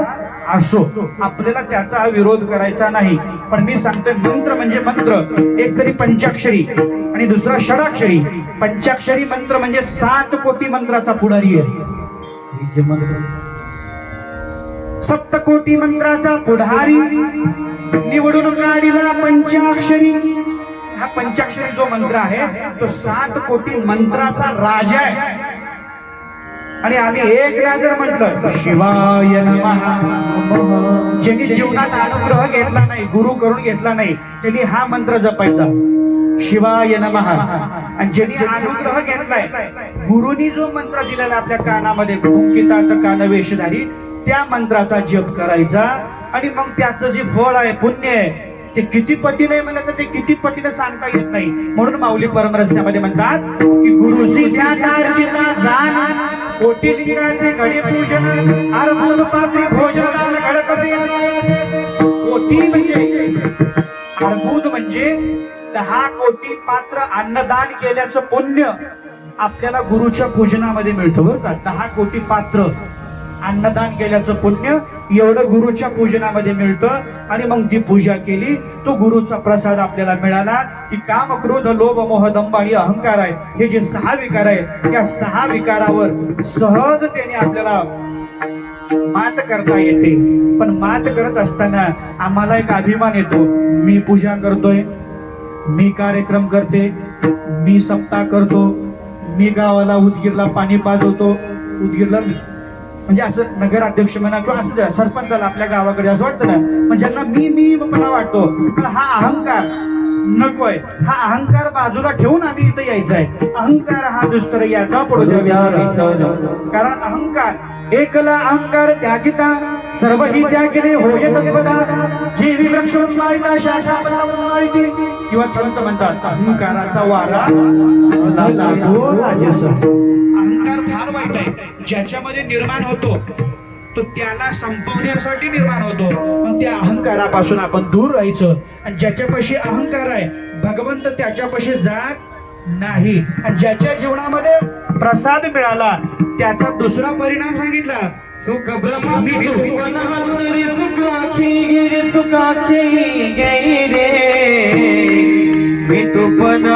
असो, आपल्याला त्याचा विरोध करायचा नाही. पण मी सांगतोय मंत्र म्हणजे मंत्र, एक तरी पंचाक्षरी आणि दुसरा षडाक्षरी. पंचाक्षरी मंत्र म्हणजे 7 कोटी मंत्राचा पुढारी आहे. जे मंत्र 7 कोटी मंत्राचा पुढारी निवडून काढिला पंचाक्षरी. हा पंचाक्षरी जो मंत्र आहे तो 7 कोटी मंत्राचा राजा आहे. आणि आम्ही एकदा जर म्हटलं शिवाय नमः, ज्यांनी जीवनात अनुग्रह घेतला नाही, गुरु करून घेतला नाही, त्यांनी हा मंत्र जपायचा शिवाय नमः. आणि ज्यांनी अनुग्रह घेतलाय, गुरुनी जो मंत्र दिलेला आपल्या कानामध्ये कुंकितात कानवेशधारी, त्या मंत्राचा जप करायचा. आणि मग त्याचं जे फळ आहे, पुण्य आहे, ते किती पटीने म्हणलं तर ते किती पटीने सांगता येत नाही. म्हणून माऊली परमरस्यामध्ये म्हणतात की गुरुसी ध्यानार्जिता जाण, कोटी लिंगाचे घडे पूजन, अर्भूत पात्री भोजनदान घडत असे. कोटी म्हणजे अर्भूत म्हणजे 10 कोटी पात्र अन्नदान केल्याचं पुण्य आपल्याला गुरुच्या पूजनामध्ये मिळतं बरं का. 10 कोटी पात्र अन्नदान केल्याचं पुण्य एवढं गुरुच्या पूजनामध्ये मिळतं. आणि मग ती पूजा केली, तो गुरुचा प्रसाद आपल्याला मिळाला की काम, क्रोध, लोभ, मोह, दंभ आणि अहंकार आहे, हे जे 6 विकार आहे, या 6 विकारावर सहजतेने आपल्याला मात करता येते. पण मात करत असताना आम्हाला एक अभिमान येतो, मी पूजा करतोय, मी कार्यक्रम करते, मी सप्ताह करतो, मी गावाला उदगीरला पाणी पाजवतो. उदगीरला म्हणजे असं नगराध्यक्ष म्हणा किंवा असं सरपंचाला आपल्या गावाकडे असं वाटतं ना, म्हणजे ज्यांना मी मला वाटतो. पण हा अहंकार नकोय. हा अहंकार बाजूला ठेवून आम्ही इथं यायचं आहे. अहंकार हा दुस्तर याचा पडू द्या, कारण अहंकार एकला अहंकार त्यागिता सर्व ही त्यागिने होय तत्वता, जीवी वृक्ष माळिता शाखा माळिती. किंवा संत म्हणतात अहंकाराचा वारा लागो राजस. अहंकार फार वाईट आहे. ज्याच्यामध्ये निर्माण होतो तो त्याला संपवण्यासाठी निर्माण होतो. पण त्या अहंकारापासून आपण दूर राहायचं. आणि ज्याच्यापाशी अहंकार आहे, भगवंत त्याच्यापाशी जात नाही. आणि ज्याच्या जीवनामध्ये प्रसाद मिळाला त्याचा दुसरा परिणाम सांगितला, सुख ब्रह्म सुखाची गिरी सुखाची गे रे, मी तू पण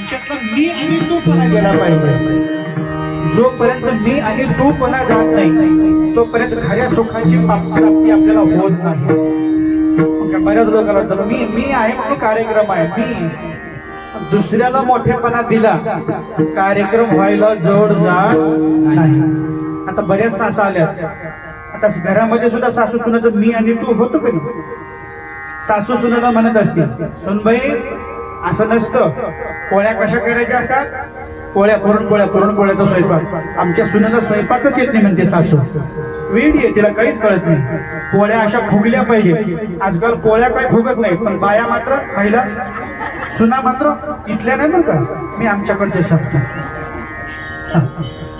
आमच्यातला मी आणि तू पणा गेला पाहिजे. जोपर्यंत मी आणि तू पणा जात नाही तोपर्यंत खऱ्या सुखाची प्राप्ती आपल्याला होत नाही. बऱ्याच लोकांना वाटतं मी आहे म्हणून कार्यक्रम आहे. मी दुसऱ्याला मोठेपणा दिला कार्यक्रम व्हायला जोड जात नाही. आता बऱ्याच सासा आल्या. आता घरामध्ये सुद्धा सासू सुनाचं मी आणि तू होतो का नाही. सासू सुनाला म्हणत असते सुनबाई असं नसतं. पोळ्या कशा करायच्या असतात. पुरणपोळ्याचा स्वयंपाक. आमच्या सुनेला स्वयंपाकच येत नाही म्हणते सासू. वेळ आहे तिला काहीच कळत नाही. पोळ्या अशा फुगल्या पाहिजे. आजकाल पोळ्या काही फुगत नाही पण बाया मात्र पहिला सुना मात्र इथल्या नाही बरं का. मी आमच्याकडचे सांगतो.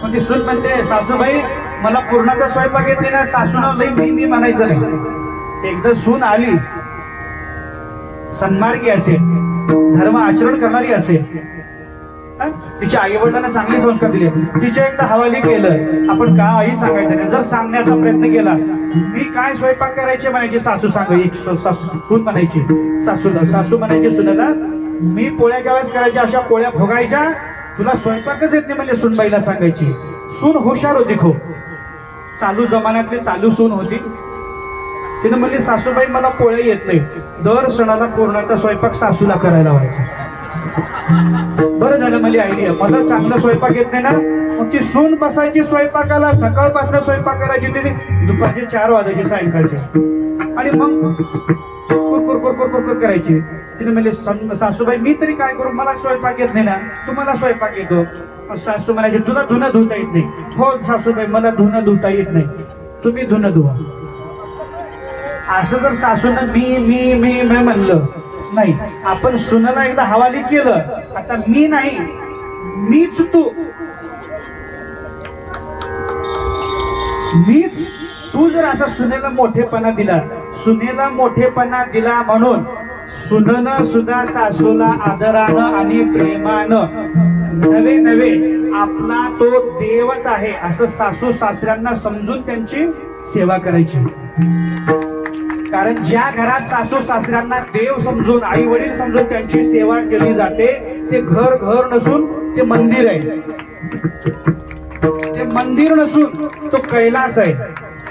मग ती सून म्हणते सासूबाई मला पुरणाचा स्वयंपाक येत नाही ना. सासूनं लई मी म्हणायचं नाही. एकदा सून आली सन्मार्गी असेल धर्म आचरण करणारी असेल तिच्या आई वडिलांना चांगले संस्कार दिले तिच्या एकदा हवाली केलं आपण काही सांगायचं नाही. जर सांगण्याचा प्रयत्न केला मी काय स्वयंपाक करायचे म्हणायचे सासू सून म्हणायची सासूला. सासू म्हणायची सुनेला मी पोळ्या ज्यावेळेस करायच्या अशा पोळ्या भोगायच्या तुला स्वयंपाकच येत नाही म्हणजे सूनबाईला सांगायची. सून हुशार होती खूप. चालू जमान्यातली चालू सून होती. तिने म्हणली सासूबाई मला पोळ्या येत नाही. दर सणाला पूर्णाचा स्वयंपाक सासूला करायला व्हायचा. बरं झालं मला आयडिया. मला चांगला स्वयंपाक येत नाही ना. मग ती सून बसायची स्वयंपाकाला. सकाळपासून स्वयंपाक करायची तिने दुपारचे 4 वाजायचे सायंकाळचे. आणि मग कुरकुर करायची. तिने म्हणले सासूबाई मी तरी काय करू मला स्वयंपाक येत नाही ना. तुम्हाला स्वयंपाक येतो. सासू म्हणायचे तुला धुणं धुता येत नाही. हो सासूबाई मला धुणं धुता येत नाही. तुम्ही धुणं धुवा. असं जर सासून मी म्हणलं नाही. आपण सुनाला एकदा हवाली केलं आता मी नाही मीच तू जर असा सुनेला मोठेपणा दिला म्हणून सुननं सुद्धा सासूला आदरानं आणि प्रेमानं नवे आपला तो देवच आहे असं सासू सासऱ्यांना समजून त्यांची सेवा करायची. कारण ज्या घरात सासू सासऱ्यांना देव समजून आई वडील समजून त्यांची सेवा केली जाते ते घर नसून ते मंदिर आहे. ते मंदिर नसून तो कैलास आहे.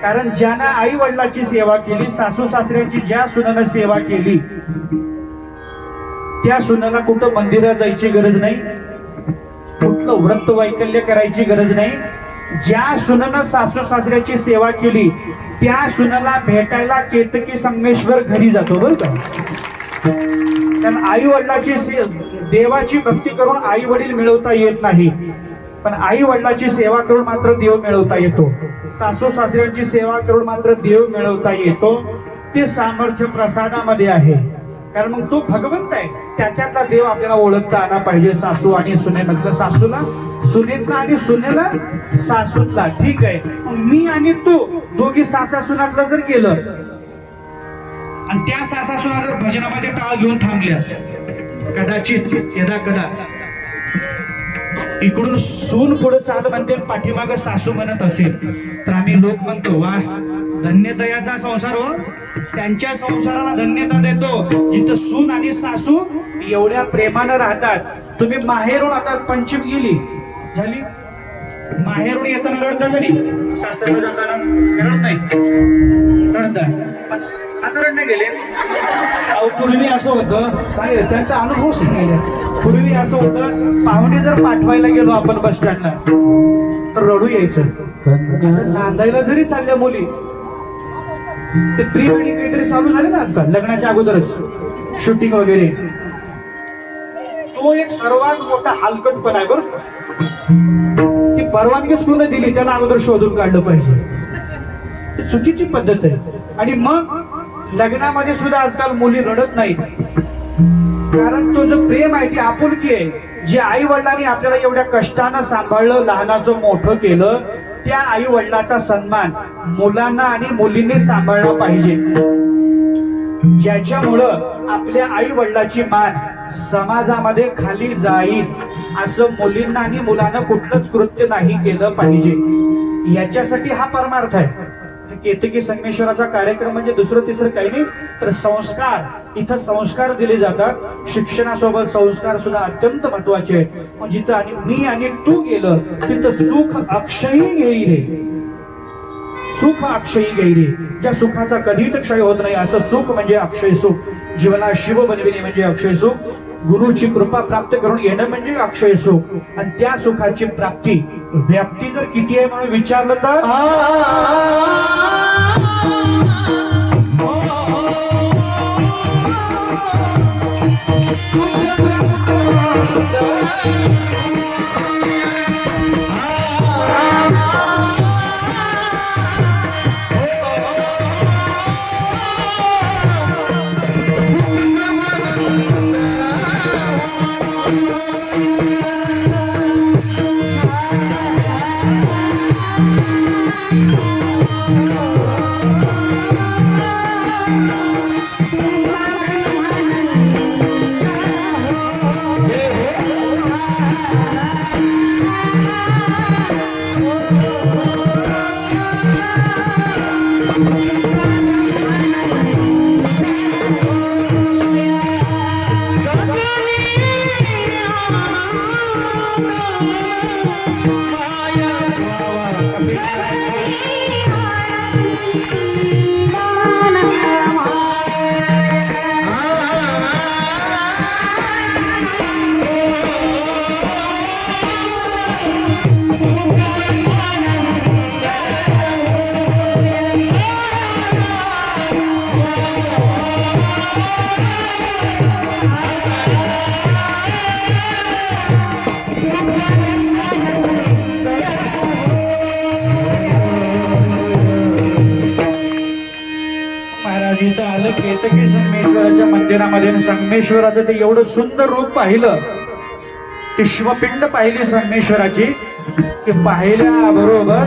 कारण ज्यानं आई वडिलाची सेवा केली सासू सासऱ्यांची ज्या सुनेनं सेवा केली त्या सुनेला कुठं मंदिरात जायची गरज नाही. कुठलं व्रत वैकल्य करायची गरज नाही. ज्या सुनेनं सासू सासऱ्याची सेवा केली त्या सुनेला भेटायला केतकी संगमेश्वर घरी जातो बरं का. कारण आई वडिलाची देवाची भक्ती करून आई वडील मिळवता येत नाही पण आई वडिलाची सेवा करून मात्र देव मिळवता येतो. सासू सासऱ्यांची सेवा करून मात्र देव मिळवता येतो. ते सामर्थ्य प्रसादामध्ये आहे. कारण मग तो भगवंत आहे त्याच्यातला देव आपल्याला ओळखता आला पाहिजे. सासू आणि सुनेमधलं सासूला सुनेतला आणि सुनेला सासूतला. ठीक आहे मी आणि तू दोघी सासा सुनातलं जर गेलं आणि त्या सासा सुना जर भजनामध्ये टाळ घेऊन थांबल्या कदाचित यदा कदा इकडून सून पुढे चाल म्हणते पाठीमाग सासू म्हणत असेल तर आम्ही लोक म्हणतो वा धन्यतयाचा संसार हो. त्यांच्या संसाराला धन्यता देतो जिथं सून आणि सासू एवढ्या प्रेमानं राहतात. तुम्ही माहेरून आता पंचमी गेली झाली माहेरून येताना रडता कधी सासऱ्याला जाताना रडत नाही रडता आता रडणे गेले. पूर्वी असं होतं सांगितलं त्यांचा अनुभव सांगायला. पूर्वी असं होतं पाहुणे जर पाठवायला गेलो आपण बस स्टँडला तर रडू यायचं. नांदायला जरी चालल्या मुली ते प्री वेडिंग काहीतरी चालू झाले ना आजकाल लग्नाच्या अगोदरच शूटिंग वगैरे तो एक सर्वात मोठा हलकटपणा आहे बरं. ती परवानगीच कोणी दिली त्याला अगोदर शोधून काढलं पाहिजे. चुकीची पद्धत आहे. आणि मग लग्नामध्ये सुद्धा आजकाल मुली रडत नाहीत कारण तो जो प्रेम आहे ती आपुलकी आहे. जे आई वडिलांनी आपल्याला एवढ्या कष्टानं सांभाळलं लहानाचं मोठं केलं त्या आई वडिलाचा सन्मान मुलांना आणि मुलींनी सांभाळला पाहिजे. ज्याच्यामुळं आपल्या आई वडिलाची मान समाजामध्ये खाली जाईल असं मुलींना आणि मुलांना कुठलंच कृत्य नाही केलं पाहिजे. याच्यासाठी हा परमार्थ आहे. केतकी संगमेश्वराचा कार्यक्रम म्हणजे दुसरं तिसरं काही नाही तर संस्कार. इथं संस्कार दिले जातात. शिक्षणासोबत संस्कार सुद्धा अत्यंत महत्वाचे आहेत. मग जिथं आणि मी आणि तू गेलं तिथं सुख अक्षयी घेई रे. सुख अक्षयी घेई रे. ज्या सुखाचा कधीच क्षय होत नाही असं सुख म्हणजे अक्षय सुख. जीवनात शिव बनविणे म्हणजे अक्षय सुख. गुरुची कृपा प्राप्त करून येणं म्हणजे अक्षय सुख. आणि त्या सुखाची प्राप्ती व्याप्ती जर किती आहे म्हणून विचारलं तर महाराज इथं आलं केतकी संगमेश्वराच्या मंदिरामध्ये आणि संगमेश्वराचं ते एवढं सुंदर रूप पाहिलं. ती शिवपिंड पाहिली संगमेश्वराची की पाहिल्या बरोबर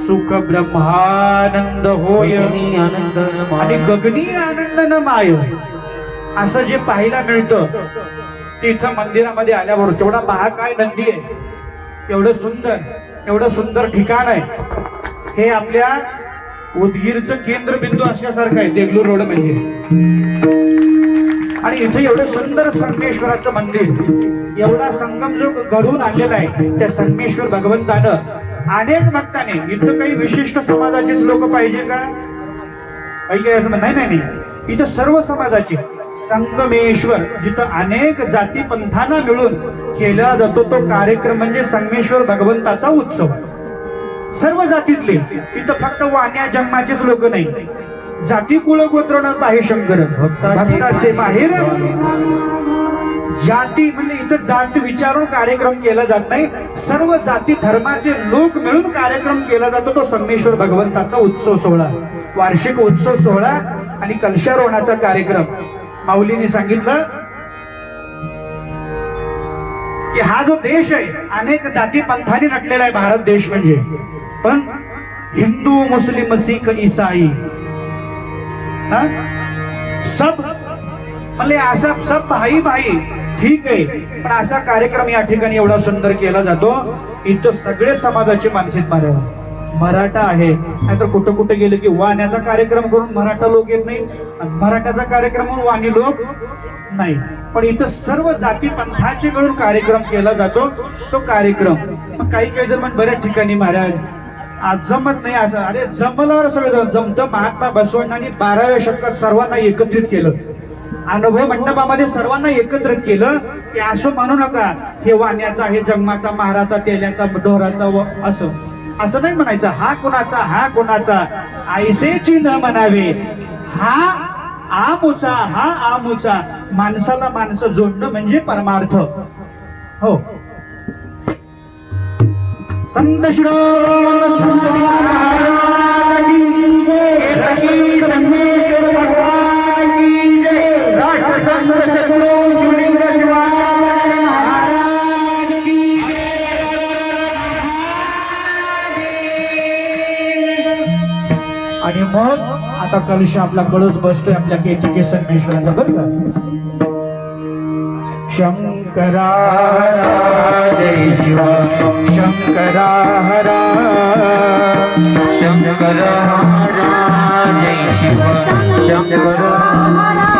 सुख ब्रह्मानंद होय आणि गगनी आनंद न माय असं जे पाहायला मिळतं ते इथं मंदिरामध्ये आल्याबरोबर. तेवढा महाकाय नंदी आहे. एवढं सुंदर ठिकाण आहे. हे आपल्या उदगीरचं केंद्रबिंदू असल्यासारखं आहे देगलूर रोड म्हणजे. आणि इथे एवढं सुंदर संगमेश्वराचं मंदिर एवढा संगम जो घडवून आणलेला आहे त्या संगमेश्वर भगवंतानं अनेक भक्ताने. इथं काही विशिष्ट समाजाचेच लोक पाहिजे का काही काही असं नाही. इथं सर्व समाजाचे संगमेश्वर जिथं अनेक जाती पंथांना मिळून केला जातो तो कार्यक्रम म्हणजे संगमेश्वर भगवंताचा उत्सव. सर्व जातीतले. इथं फक्त वाण्या जन्माचेच लोक नाही. जाती कुळ गोत्र न पाहे शंकर भक्ताचे बाहेर जाती म्हणजे इथं जात विचारून कार्यक्रम केला जात नाही. सर्व जाती धर्माचे लोक मिळून कार्यक्रम केला जातो तो संगमेश्वर भगवंताचा उत्सव सोहळा. वार्षिक उत्सव सोहळा आणि कलशारोहणाचा कार्यक्रम. माऊलीने सांगितलं की हा जो देश आहे अनेक जाती पंथांनी नटलेला आहे भारत देश म्हणजे. पण हिंदू मुस्लिम सिख ईसाई सब म्हणजे असा सब भाई भाई ठीक आहे. पण असा कार्यक्रम या ठिकाणी एवढा सुंदर केला जातो. इथं सगळे समाजाचे माणसे मराठा आहे नाहीतर कुठं कुठं गेले की वाण्याचा कार्यक्रम करून मराठा लोक येत नाही. मराठाचा कार्यक्रम म्हणून वाणी लोक नाही. पण इथं सर्व जाती पंथाचे मिळून कार्यक्रम केला जातो तो कार्यक्रम. काही जण म्हण बऱ्याच ठिकाणी महाराज आज जमत नाही असं. अरे जमल्यावर सगळं जमतं. महात्मा बसवण्णांनी 12व्या शतकात सर्वांना एकत्रित केलं. अनुभव मंडपामध्ये सर्वांना एकत्रित केलं की असं म्हणू नका हे वाण्याचा हे जन्माचा महाराचा तेल्याचा डोराचा असं नाही म्हणायचं. हा कोणाचा ऐसेची न म्हणावे. हा आमुचा माणसाला माणसं जोडणं म्हणजे परमार्थ. हो संत आणि मग आता कलश आपला कळस बसतोय आपल्या केतकी संगमेश्वराचा बरं का. शंकरा हरा जय शिव शंकरा हरा शंकर हरा जय शिव शंकर